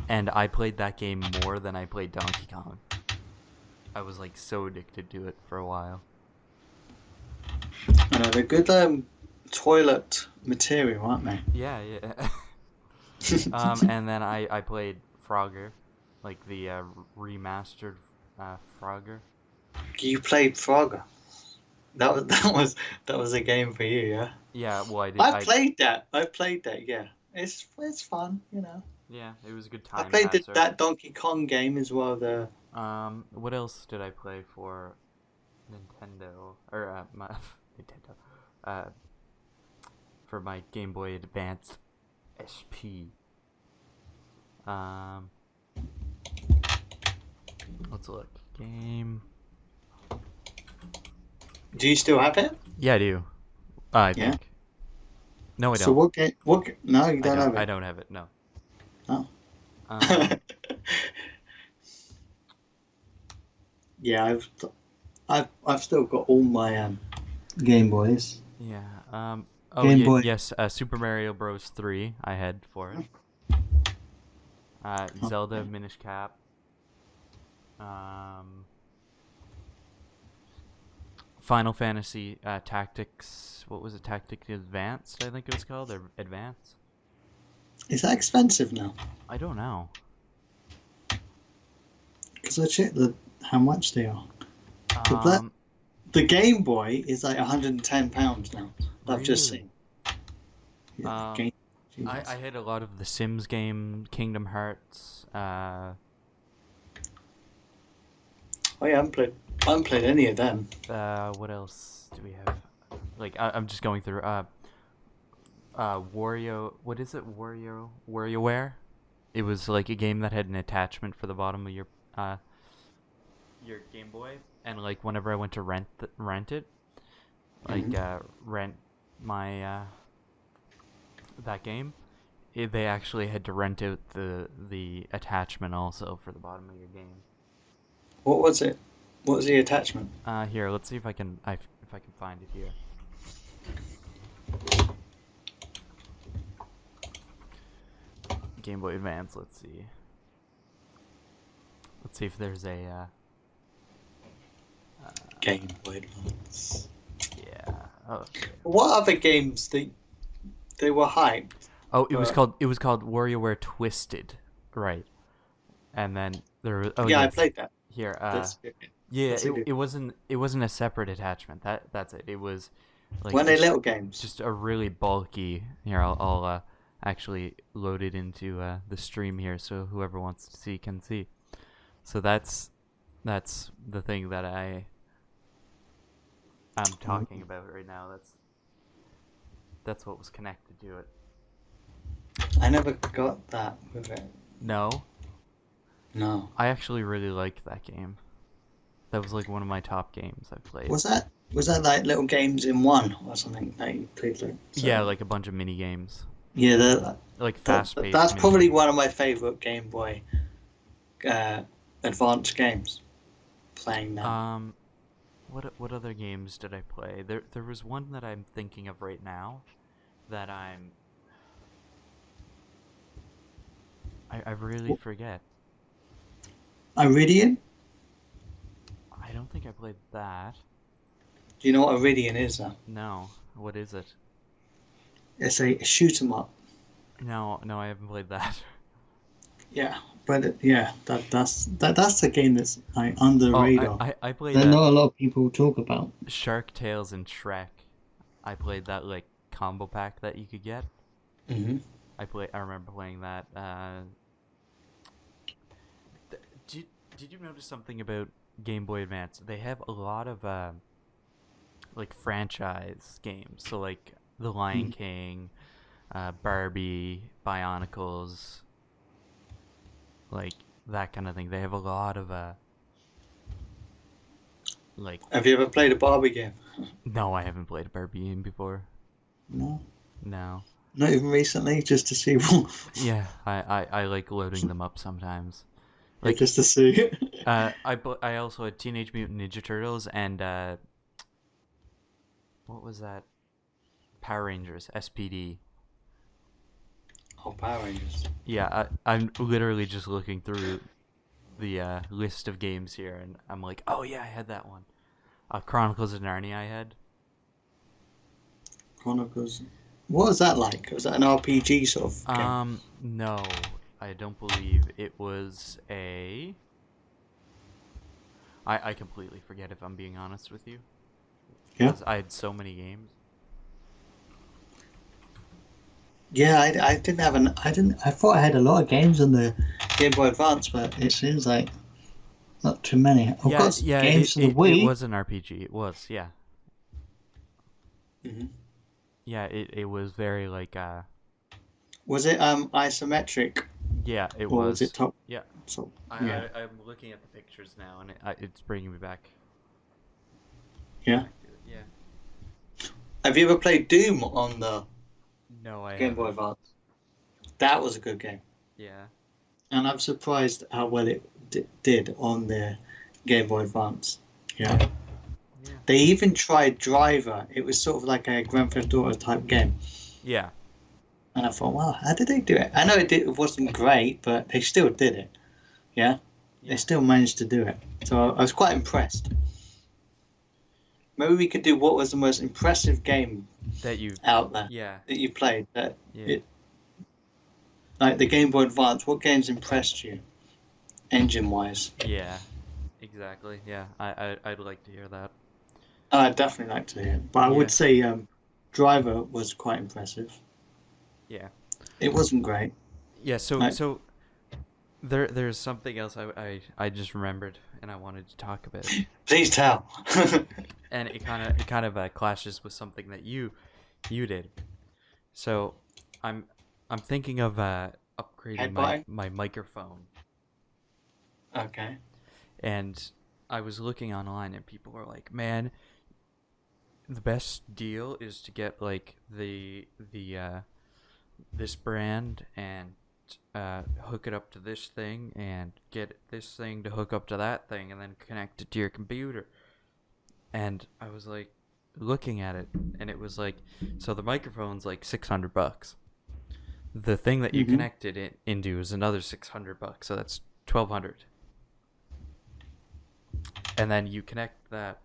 [SPEAKER 2] and I played that game more than I played Donkey Kong. I was like so addicted to it for a while.
[SPEAKER 3] I know, they're good toilet material, aren't they?
[SPEAKER 2] Yeah. And then I played Frogger, like the remastered Frogger.
[SPEAKER 3] You played Frogger. That was a game for you, yeah.
[SPEAKER 2] Yeah, well, I did.
[SPEAKER 3] I played that. Yeah. It's fun, you know.
[SPEAKER 2] Yeah, it was a good time.
[SPEAKER 3] I played that Donkey Kong game as well.
[SPEAKER 2] What else did I play for Nintendo or my Nintendo? For my Game Boy Advance SP. Let's look. Game.
[SPEAKER 3] Do you still have it?
[SPEAKER 2] Yeah, I do. I think. No, I don't.
[SPEAKER 3] So what game? No, you don't have it.
[SPEAKER 2] I don't have it. No.
[SPEAKER 3] Oh. Yeah, I've still got all my Game Boys.
[SPEAKER 2] Yeah.
[SPEAKER 3] Game Boy.
[SPEAKER 2] Yes. Super Mario Bros. 3. I had for it. Zelda Minish Cap. Final Fantasy Tactics. What was it? Tactics Advanced, I think it was called, or Advance.
[SPEAKER 3] Is that expensive now?
[SPEAKER 2] I don't know.
[SPEAKER 3] Because I checked how much they are. The Game Boy is like £110 now. I've just seen. Yeah,
[SPEAKER 2] I had a lot of the Sims game, Kingdom Hearts.
[SPEAKER 3] Oh yeah, I haven't played any of them.
[SPEAKER 2] What else do we have? Like I'm just going through. Wario. What is it? WarioWare. It was like a game that had an attachment for the bottom of your Game Boy, and like whenever I went to rent it, like rent my that game, they actually had to rent out the attachment also for the bottom of your game.
[SPEAKER 3] What was it? What was the attachment?
[SPEAKER 2] Here, let's see if I can find it here. Game Boy Advance. Let's see. Let's see if there's a
[SPEAKER 3] Game Boy Advance.
[SPEAKER 2] Yeah. Oh.
[SPEAKER 3] What other games they were hyped?
[SPEAKER 2] Oh, it was called WarioWare Twisted, right? And then there was. Oh,
[SPEAKER 3] yeah,
[SPEAKER 2] yes.
[SPEAKER 3] I played that.
[SPEAKER 2] Here, Yeah,
[SPEAKER 3] That's a good.
[SPEAKER 2] it wasn't a separate attachment. That's it. It was like
[SPEAKER 3] When they little games.
[SPEAKER 2] just a really bulky. Here, I'll actually load it into the stream here, so whoever wants to see can see. So that's the thing that I'm talking about right now. That's what was connected to it.
[SPEAKER 3] I never got that with it.
[SPEAKER 2] No,
[SPEAKER 3] No.
[SPEAKER 2] I actually really liked that game. That was like one of my top games I've played.
[SPEAKER 3] Was that like little games in one or something that you played? Like, so,
[SPEAKER 2] Yeah, like a bunch of mini games,
[SPEAKER 3] yeah,
[SPEAKER 2] like fast-paced.
[SPEAKER 3] that's
[SPEAKER 2] mini
[SPEAKER 3] probably
[SPEAKER 2] games.
[SPEAKER 3] one of my favorite Game Boy Advance games. Playing that.
[SPEAKER 2] What other games did I play? There was one that I'm thinking of right now that I really forget.
[SPEAKER 3] Iridian?
[SPEAKER 2] I don't think I played that.
[SPEAKER 3] Do you know what Iridian is? Though?
[SPEAKER 2] No, what is it?
[SPEAKER 3] It's a shoot 'em up.
[SPEAKER 2] No, I haven't played that.
[SPEAKER 3] Yeah, but yeah, that's the game that's like under the
[SPEAKER 2] Oh,
[SPEAKER 3] radar.
[SPEAKER 2] I played
[SPEAKER 3] That not a lot of people talk about.
[SPEAKER 2] Shark Tales and Shrek. I played that like combo pack that you could get.
[SPEAKER 3] Hmm.
[SPEAKER 2] I remember playing that. Did you notice something about Game Boy Advance? They have a lot of like franchise games. So like The Lion King, Barbie, Bionicles, like that kind of thing. They have a lot of like.
[SPEAKER 3] Have you ever played a Barbie game?
[SPEAKER 2] No, I haven't played a Barbie game before.
[SPEAKER 3] No,
[SPEAKER 2] No.
[SPEAKER 3] not even recently, just to see what.
[SPEAKER 2] Yeah, I like loading them up sometimes. Like
[SPEAKER 3] Just to see.
[SPEAKER 2] I also had Teenage Mutant Ninja Turtles and what was that? Power Rangers SPD.
[SPEAKER 3] Oh, Power Rangers.
[SPEAKER 2] Yeah, I'm literally just looking through the list of games here, and I'm like, oh yeah, I had that one. Chronicles of Narnia I had.
[SPEAKER 3] Chronicles. What was that like? Was that an RPG sort of game?
[SPEAKER 2] No, I don't believe it was a. I completely forget if I'm being honest with you.
[SPEAKER 3] Yeah.
[SPEAKER 2] I had so many games.
[SPEAKER 3] Yeah, I didn't have an. I didn't. I thought I had a lot of games on the Game Boy Advance, but it seems like not too many. I've got games for the Wii.
[SPEAKER 2] It was an RPG. It was, yeah.
[SPEAKER 3] Hmm.
[SPEAKER 2] Yeah, it was very like
[SPEAKER 3] Was it isometric
[SPEAKER 2] yeah, it
[SPEAKER 3] or
[SPEAKER 2] was.
[SPEAKER 3] was it top?
[SPEAKER 2] Yeah.
[SPEAKER 3] So yeah,
[SPEAKER 2] I'm looking at the pictures now, and it's bringing me back.
[SPEAKER 3] yeah.
[SPEAKER 2] Yeah.
[SPEAKER 3] Have you ever played Doom on the
[SPEAKER 2] No, I
[SPEAKER 3] Game Boy
[SPEAKER 2] haven't.
[SPEAKER 3] Advance? That was a good game,
[SPEAKER 2] Yeah.
[SPEAKER 3] and I'm surprised how well it did on the Game Boy Advance. Yeah.
[SPEAKER 2] Yeah.
[SPEAKER 3] They even tried Driver. It was sort of like a Grand Theft Auto type game.
[SPEAKER 2] Yeah.
[SPEAKER 3] And I thought, wow, how did they do it? I know it wasn't great, but they still did it. Yeah? They still managed to do it. So I was quite impressed. Maybe we could do what was the most impressive game
[SPEAKER 2] That you.
[SPEAKER 3] out there
[SPEAKER 2] Yeah.
[SPEAKER 3] that you played.
[SPEAKER 2] Yeah.
[SPEAKER 3] Like the Game Boy Advance, what games impressed you, engine-wise?
[SPEAKER 2] Yeah. Exactly. Yeah. I'd like to hear that.
[SPEAKER 3] I'd definitely like to hear it. But I would say Driver was quite impressive.
[SPEAKER 2] Yeah.
[SPEAKER 3] It wasn't great.
[SPEAKER 2] Yeah. So
[SPEAKER 3] Like-
[SPEAKER 2] so there's something else I just remembered and I wanted to talk about.
[SPEAKER 3] Please tell.
[SPEAKER 2] And it kind of clashes with something that you did. So I'm thinking of upgrading
[SPEAKER 3] Headbutting?
[SPEAKER 2] my microphone,
[SPEAKER 3] Okay.
[SPEAKER 2] and I was looking online and people were like, "Man, the best deal is to get like the this brand and hook it up to this thing and get this thing to hook up to that thing and then connect it to your computer." And I was like looking at it and it was like, so the microphone's like $600. The thing that you connected it into is another $600, so that's $1,200. And then you connect that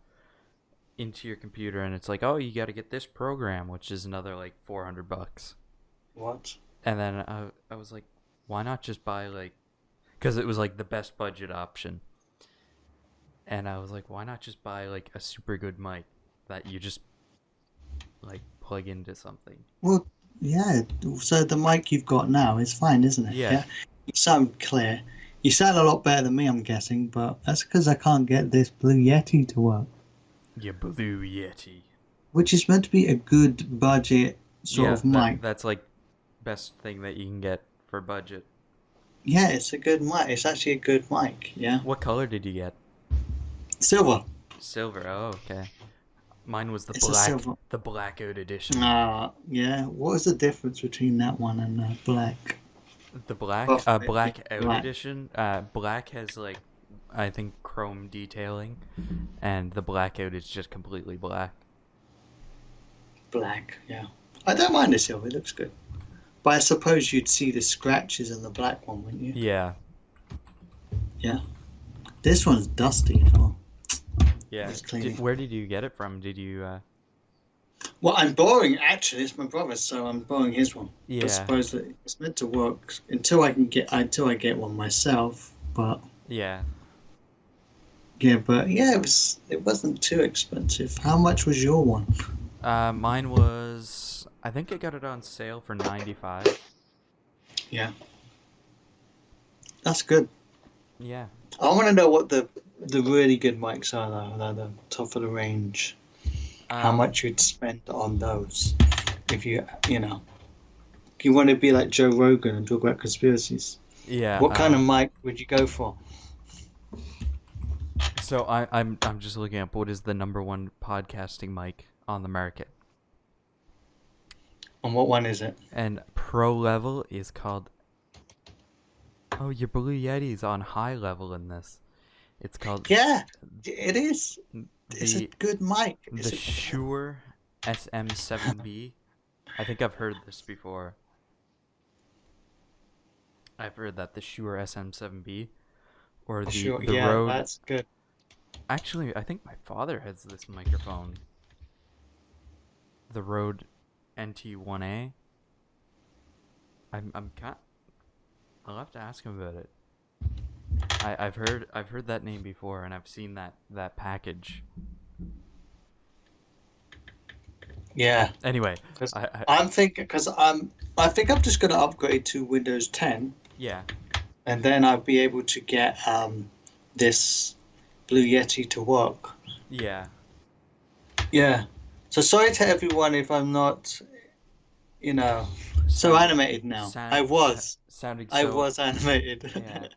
[SPEAKER 2] into your computer and it's like, oh, you got to get this program, which is another like $400.
[SPEAKER 3] What?
[SPEAKER 2] And then I was like, why not just buy like, because it was like the best budget option. and I was like, why not just buy like a super good mic that you just like plug into something?
[SPEAKER 3] Well, yeah. So the mic you've got now is fine, isn't it?
[SPEAKER 2] Yeah.
[SPEAKER 3] Yeah. You sound clear. You sound a lot better than me, I'm guessing, but that's because I can't get this Blue Yeti to work,
[SPEAKER 2] Your Blue Yeti.
[SPEAKER 3] which is meant to be a good budget sort
[SPEAKER 2] Yeah,
[SPEAKER 3] of mic.
[SPEAKER 2] that's like best thing that you can get for budget.
[SPEAKER 3] Yeah, it's a good mic. It's actually a good mic. Yeah.
[SPEAKER 2] What color did you get?
[SPEAKER 3] Silver.
[SPEAKER 2] Silver. Oh, okay. Mine was
[SPEAKER 3] It's a silver.
[SPEAKER 2] the blackout edition.
[SPEAKER 3] Yeah. What is the difference between that one and black?
[SPEAKER 2] The black,
[SPEAKER 3] Buff-
[SPEAKER 2] blackout
[SPEAKER 3] black.
[SPEAKER 2] edition. Black has like, I think chrome detailing, and the blackout is just completely black.
[SPEAKER 3] Black. Yeah. I don't mind the silver. It looks good. But I suppose you'd see the scratches in the black one, wouldn't you?
[SPEAKER 2] Yeah.
[SPEAKER 3] Yeah. This one's dusty as well.
[SPEAKER 2] Yeah.
[SPEAKER 3] It's clean.
[SPEAKER 2] Where did you get it from? Did you?
[SPEAKER 3] Well, I'm borrowing. Actually, it's my brother's, so I'm borrowing his one.
[SPEAKER 2] Yeah.
[SPEAKER 3] I suppose that it's meant to work until I get one myself. But
[SPEAKER 2] Yeah.
[SPEAKER 3] it wasn't too expensive. How much was your one?
[SPEAKER 2] Mine was. I think I got it on sale for $95.
[SPEAKER 3] Yeah. That's good.
[SPEAKER 2] Yeah.
[SPEAKER 3] I want to know what the really good mics are, though. The top of the range. How much you'd spend on those if you want to be like Joe Rogan and talk about conspiracies.
[SPEAKER 2] Yeah.
[SPEAKER 3] What kind of mic would you go for?
[SPEAKER 2] So I'm just looking up what is the #1 podcasting mic on the market.
[SPEAKER 3] And what one is it?
[SPEAKER 2] And pro level is called. Oh, your Blue Yeti's on high level in this. It's called.
[SPEAKER 3] Yeah, it is. It's a good mic.
[SPEAKER 2] The Shure SM7B. I think I've heard this before. I've heard that the Shure SM7B or the Rode.
[SPEAKER 3] That's good.
[SPEAKER 2] Actually, I think my father has this microphone. The Rode NT1A. I'll have to ask him about it. I've heard that name before, and I've seen that package.
[SPEAKER 3] Yeah.
[SPEAKER 2] Anyway,
[SPEAKER 3] I think I'm just gonna upgrade to Windows 10.
[SPEAKER 2] Yeah.
[SPEAKER 3] And then I'll be able to get this Blue Yeti to work.
[SPEAKER 2] Yeah.
[SPEAKER 3] Yeah. So sorry to everyone if I'm not, so animated now. I was animated.
[SPEAKER 2] Yeah.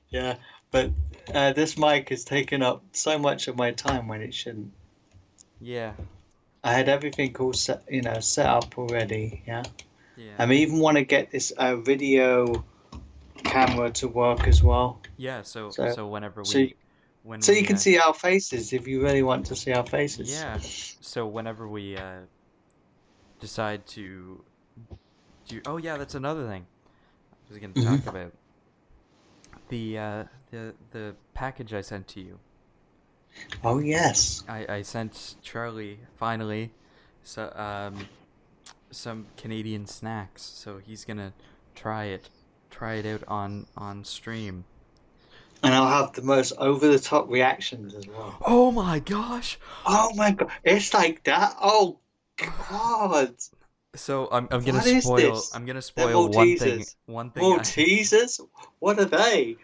[SPEAKER 3] Yeah, but this mic has taken up so much of my time when it shouldn't.
[SPEAKER 2] Yeah.
[SPEAKER 3] I had everything all set up already. Yeah.
[SPEAKER 2] Yeah.
[SPEAKER 3] I even want to get this video camera to work as well.
[SPEAKER 2] Yeah. So whenever
[SPEAKER 3] you can see our faces if you really want to see our faces.
[SPEAKER 2] Yeah. So whenever we decide to do. Oh yeah, that's another thing I was going to talk about. The package I sent to you.
[SPEAKER 3] Oh yes.
[SPEAKER 2] I sent Charlie finally some Canadian snacks, so he's gonna try it out on stream.
[SPEAKER 3] And I'll have the most over the top reactions as well.
[SPEAKER 2] Oh my gosh!
[SPEAKER 3] Oh my god! It's like that. Oh god!
[SPEAKER 2] So I'm gonna
[SPEAKER 3] What is
[SPEAKER 2] spoil.
[SPEAKER 3] this?
[SPEAKER 2] I'm gonna
[SPEAKER 3] They're
[SPEAKER 2] spoil one
[SPEAKER 3] Maltesers.
[SPEAKER 2] thing.
[SPEAKER 3] Maltesers? What are they?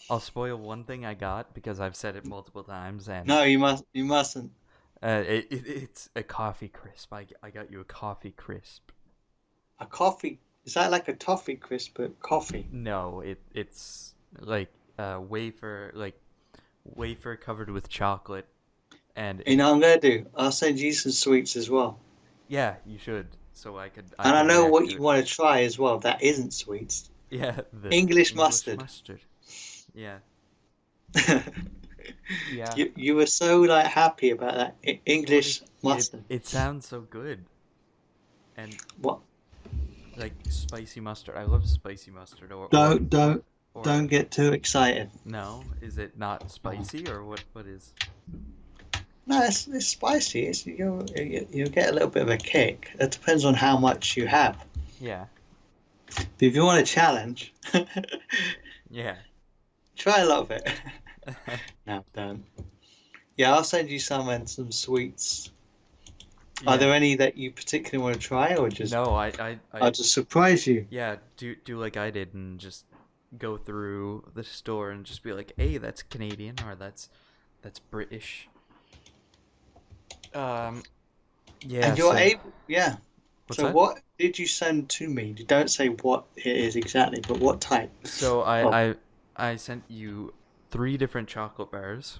[SPEAKER 2] I'll spoil one thing I got because I've said it multiple times, and
[SPEAKER 3] No, you mustn't.
[SPEAKER 2] it's a coffee crisp. I got you a coffee crisp.
[SPEAKER 3] A coffee? Is that like a toffee crisp but coffee?
[SPEAKER 2] No, it's like wafer covered with chocolate, and
[SPEAKER 3] You know what I'm gonna do? I'll send you some sweets as well.
[SPEAKER 2] yeah, you should. So I could.
[SPEAKER 3] And I
[SPEAKER 2] could
[SPEAKER 3] know
[SPEAKER 2] react
[SPEAKER 3] what
[SPEAKER 2] to
[SPEAKER 3] you
[SPEAKER 2] it.
[SPEAKER 3] want to try as well. That isn't sweets.
[SPEAKER 2] Yeah, the
[SPEAKER 3] English mustard.
[SPEAKER 2] Yeah. Yeah.
[SPEAKER 3] You were so happy about that English mustard.
[SPEAKER 2] It sounds so good. And
[SPEAKER 3] What?
[SPEAKER 2] like spicy mustard. I love spicy mustard.
[SPEAKER 3] Don't get too excited.
[SPEAKER 2] No, is it not spicy or what? What is?
[SPEAKER 3] No, it's spicy. You'll get a little bit of a kick. It depends on how much you have.
[SPEAKER 2] Yeah.
[SPEAKER 3] But if you want a challenge,
[SPEAKER 2] Yeah.
[SPEAKER 3] try a lot of it. No, don't. Yeah, I'll send you some and some sweets.
[SPEAKER 2] Yeah.
[SPEAKER 3] Are there any that you particularly want to try, or just
[SPEAKER 2] No,
[SPEAKER 3] I'll just surprise you?
[SPEAKER 2] yeah, do like I did and just go through the store and just be like, "Hey, that's Canadian or that's British." Um, yeah.
[SPEAKER 3] And you're
[SPEAKER 2] So
[SPEAKER 3] able, yeah.
[SPEAKER 2] what's
[SPEAKER 3] So
[SPEAKER 2] that?
[SPEAKER 3] what did you send to me? You don't say what it is exactly, but what type?
[SPEAKER 2] So
[SPEAKER 3] Oh,
[SPEAKER 2] I sent you three different chocolate bars.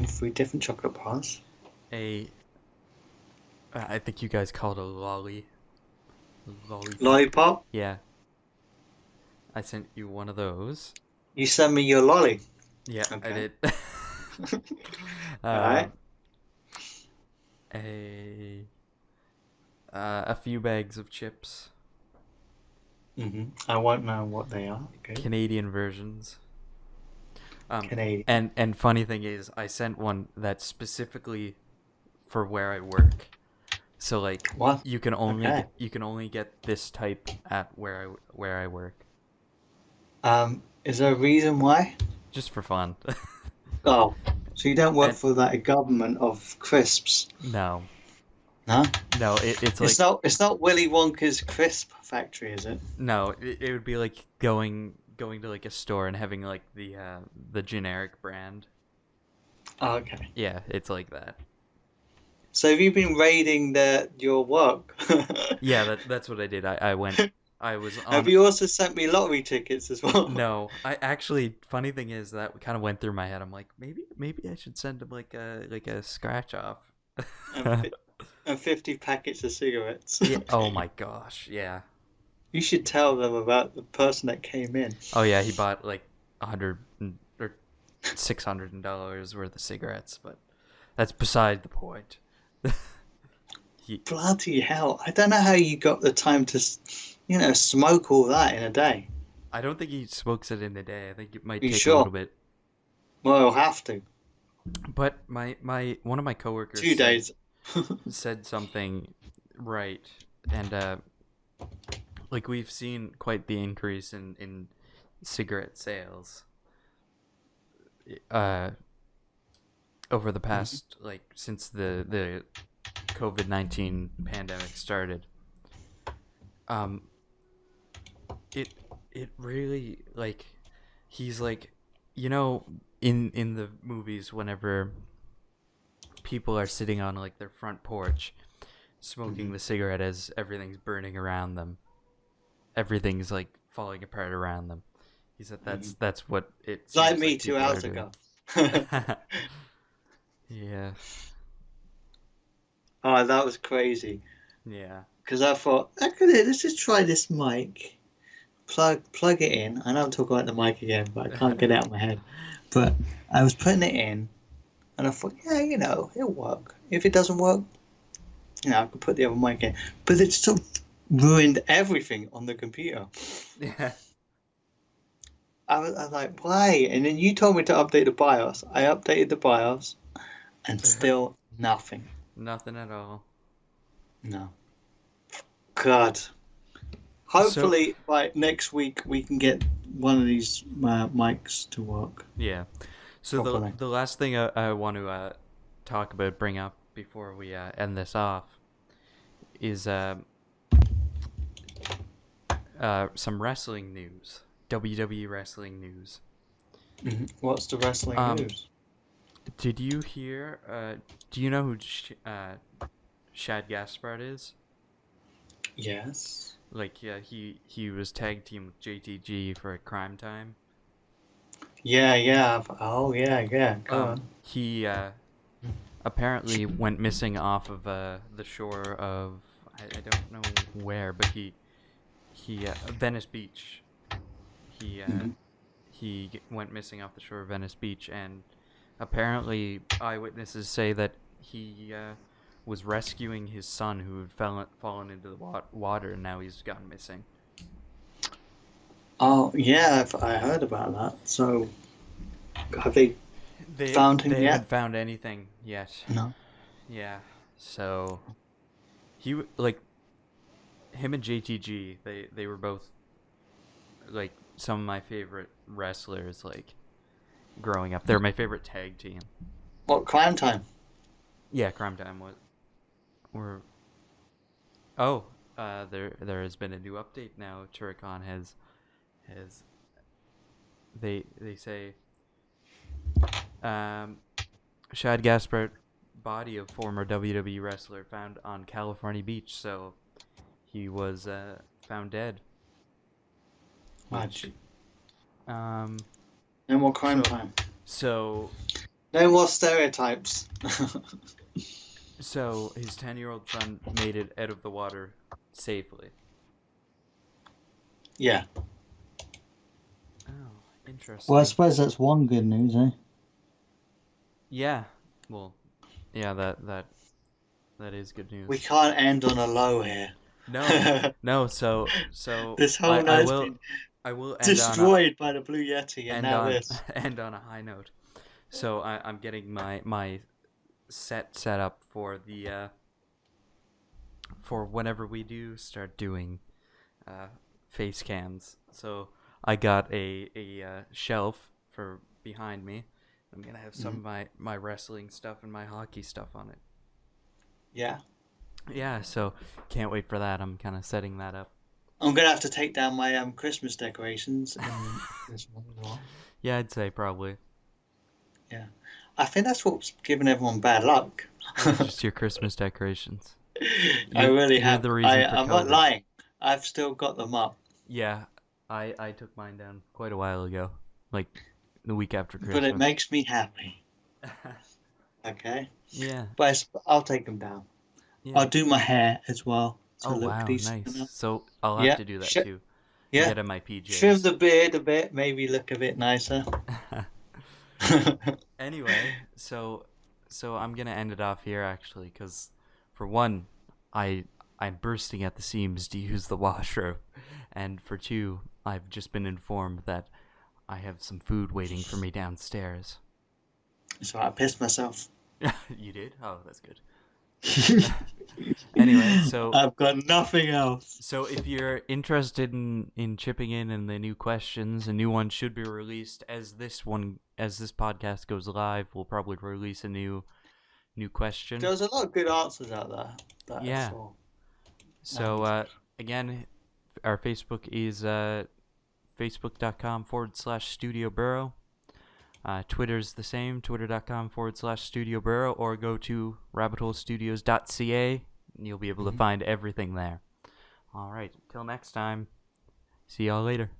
[SPEAKER 3] three different chocolate bars.
[SPEAKER 2] A I think you guys call it a lollipop.
[SPEAKER 3] Lollipop.
[SPEAKER 2] Yeah, I sent you one of those.
[SPEAKER 3] You send me your lolly.
[SPEAKER 2] Yeah, I
[SPEAKER 3] Okay.
[SPEAKER 2] did.
[SPEAKER 3] All right.
[SPEAKER 2] um, a a few bags of chips,
[SPEAKER 3] I won't know what they are. Okay.
[SPEAKER 2] Canadian versions.
[SPEAKER 3] Canadian.
[SPEAKER 2] And funny thing is, I sent one that's specifically for where I work. So like,
[SPEAKER 3] What?
[SPEAKER 2] you
[SPEAKER 3] Okay.
[SPEAKER 2] can only get this type at where I work,
[SPEAKER 3] Is there a reason why?
[SPEAKER 2] just for fun.
[SPEAKER 3] Oh, so you don't work
[SPEAKER 2] And
[SPEAKER 3] for that a government of crisps,
[SPEAKER 2] no,
[SPEAKER 3] no?
[SPEAKER 2] no, it's
[SPEAKER 3] It's
[SPEAKER 2] like
[SPEAKER 3] not Willy Wonka's crisp factory, is it?
[SPEAKER 2] no, it would be like going to like a store and having like the generic brand.
[SPEAKER 3] Oh, okay.
[SPEAKER 2] Yeah, it's like that.
[SPEAKER 3] So have you been raiding your work?
[SPEAKER 2] Yeah, that's what I did. I went. I was
[SPEAKER 3] Have
[SPEAKER 2] on.
[SPEAKER 3] you also sent me lottery tickets as well?
[SPEAKER 2] No, I actually. Funny thing is that kind of went through my head. I'm like, maybe I should send him like a scratch off.
[SPEAKER 3] And, and 50 packets of cigarettes.
[SPEAKER 2] Yeah. Oh my gosh. Yeah.
[SPEAKER 3] You should tell them about the person that came in.
[SPEAKER 2] Oh yeah. He bought like or $600 worth of cigarettes, but that's beside the point. he,
[SPEAKER 3] Bloody hell. I don't know how you got the time to, smoke all that in a day.
[SPEAKER 2] I don't think he smokes it in a day. I think it might
[SPEAKER 3] You
[SPEAKER 2] take a little
[SPEAKER 3] sure?
[SPEAKER 2] bit.
[SPEAKER 3] Well, you'll have to.
[SPEAKER 2] But my one of my coworkers
[SPEAKER 3] 2 days.
[SPEAKER 2] said something right, and like we've seen quite the increase in cigarette sales uh over the past like since the COVID-19 pandemic started. um it it really like he's like, in the movies, whenever people are sitting on like their front porch smoking the cigarette as everything's burning around them, everything's like falling apart around them. He said that's what it
[SPEAKER 3] It's like
[SPEAKER 2] seems
[SPEAKER 3] me
[SPEAKER 2] like
[SPEAKER 3] two
[SPEAKER 2] people are
[SPEAKER 3] hours
[SPEAKER 2] doing.
[SPEAKER 3] ago.
[SPEAKER 2] Yeah.
[SPEAKER 3] Oh, that was crazy.
[SPEAKER 2] Yeah.
[SPEAKER 3] Because I thought, okay, let's just try this mic. Plug it in. I know I'm talking about the mic again, but I can't get it out of my head. But I was putting it in, and I thought, yeah, it'll work. If it doesn't work, I could put the other mic in. But it still ruined everything on the computer.
[SPEAKER 2] Yeah.
[SPEAKER 3] I was like, why? And then you told me to update the BIOS. I updated the BIOS, and still nothing.
[SPEAKER 2] Nothing at all.
[SPEAKER 3] No. God. Hopefully, by next week, we can get one of these mics to work.
[SPEAKER 2] Yeah. So
[SPEAKER 3] Properly.
[SPEAKER 2] the last thing I want to bring up before we end this off is some wrestling news, WWE wrestling news.
[SPEAKER 3] What's the wrestling news?
[SPEAKER 2] Did you hear? Do you know who Shad Gaspard is?
[SPEAKER 3] Yes.
[SPEAKER 2] Like, yeah, he was tag team with JTG for Crime Time.
[SPEAKER 3] Yeah. Oh, yeah. Go on.
[SPEAKER 2] He apparently went missing off of the shore of I don't know where, but he Venice Beach. He went missing off the shore of Venice Beach, and apparently eyewitnesses say that he was rescuing his son who had fallen into the water, and now he's gone missing.
[SPEAKER 3] Oh, yeah, I heard about that. So, have they found him
[SPEAKER 2] They
[SPEAKER 3] yet?
[SPEAKER 2] haven't found anything yet.
[SPEAKER 3] No.
[SPEAKER 2] Yeah, so him and JTG, they were both like some of my favorite wrestlers, like growing up. They're my favorite tag team.
[SPEAKER 3] What, Crime Time?
[SPEAKER 2] Yeah, Crime Time. We're there has been a new update now. Turrican has they say Shad Gaspard body of former WWE wrestler found on California beach. So he was found dead. Which
[SPEAKER 3] No more Crime Time.
[SPEAKER 2] So
[SPEAKER 3] No more stereotypes.
[SPEAKER 2] So his 10-year-old son made it out of the water safely.
[SPEAKER 3] Yeah.
[SPEAKER 2] Oh, interesting.
[SPEAKER 3] Well, I suppose that's one good news, eh?
[SPEAKER 2] Yeah. Well, yeah, that is good news.
[SPEAKER 3] We can't end on a low here.
[SPEAKER 2] No. So
[SPEAKER 3] this whole night's been
[SPEAKER 2] I will end
[SPEAKER 3] destroyed by the Blue Yeti, and now this.
[SPEAKER 2] End on a high note. So I'm getting my set up for the for whenever we do start doing face cams. So I got a shelf for behind me. I'm gonna have some of my wrestling stuff and my hockey stuff on it.
[SPEAKER 3] Yeah.
[SPEAKER 2] Yeah, so can't wait for that. I'm kind of setting that up.
[SPEAKER 3] I'm gonna have to take down my Christmas decorations. This one as well.
[SPEAKER 2] Yeah, I'd say probably.
[SPEAKER 3] Yeah, I think that's what's giving everyone bad luck.
[SPEAKER 2] Just your Christmas decorations.
[SPEAKER 3] I really have.
[SPEAKER 2] The reason for
[SPEAKER 3] I'm
[SPEAKER 2] COVID.
[SPEAKER 3] not lying. I've still got them up.
[SPEAKER 2] Yeah, I took mine down quite a while ago, like the week after Christmas.
[SPEAKER 3] But it makes me happy. Okay.
[SPEAKER 2] Yeah.
[SPEAKER 3] But I'll take them down.
[SPEAKER 2] Yeah.
[SPEAKER 3] I'll do my hair as well.
[SPEAKER 2] Oh wow, nice.
[SPEAKER 3] Enough.
[SPEAKER 2] So I'll have to do that too.
[SPEAKER 3] Yeah.
[SPEAKER 2] Get in my PJs.
[SPEAKER 3] Trim the beard a bit, maybe look a bit nicer.
[SPEAKER 2] Anyway, so I'm gonna end it off here actually, because for one, I'm bursting at the seams to use the washroom, and for two, I've just been informed that I have some food waiting for me downstairs.
[SPEAKER 3] So I pissed myself.
[SPEAKER 2] You did? Oh, that's good. Anyway, so
[SPEAKER 3] I've got nothing else.
[SPEAKER 2] So if you're interested in chipping in the new questions, a new one should be released as this podcast goes live. We'll probably release a new question.
[SPEAKER 3] There's a lot of good answers out there.
[SPEAKER 2] Yeah. So again, our Facebook is facebook.com/Studio Burrow. Twitter's the same, twitter.com/Studio Burrow, or go to rabbitholestudios.ca and you'll be able to find everything there. All right, till next time. See y'all later.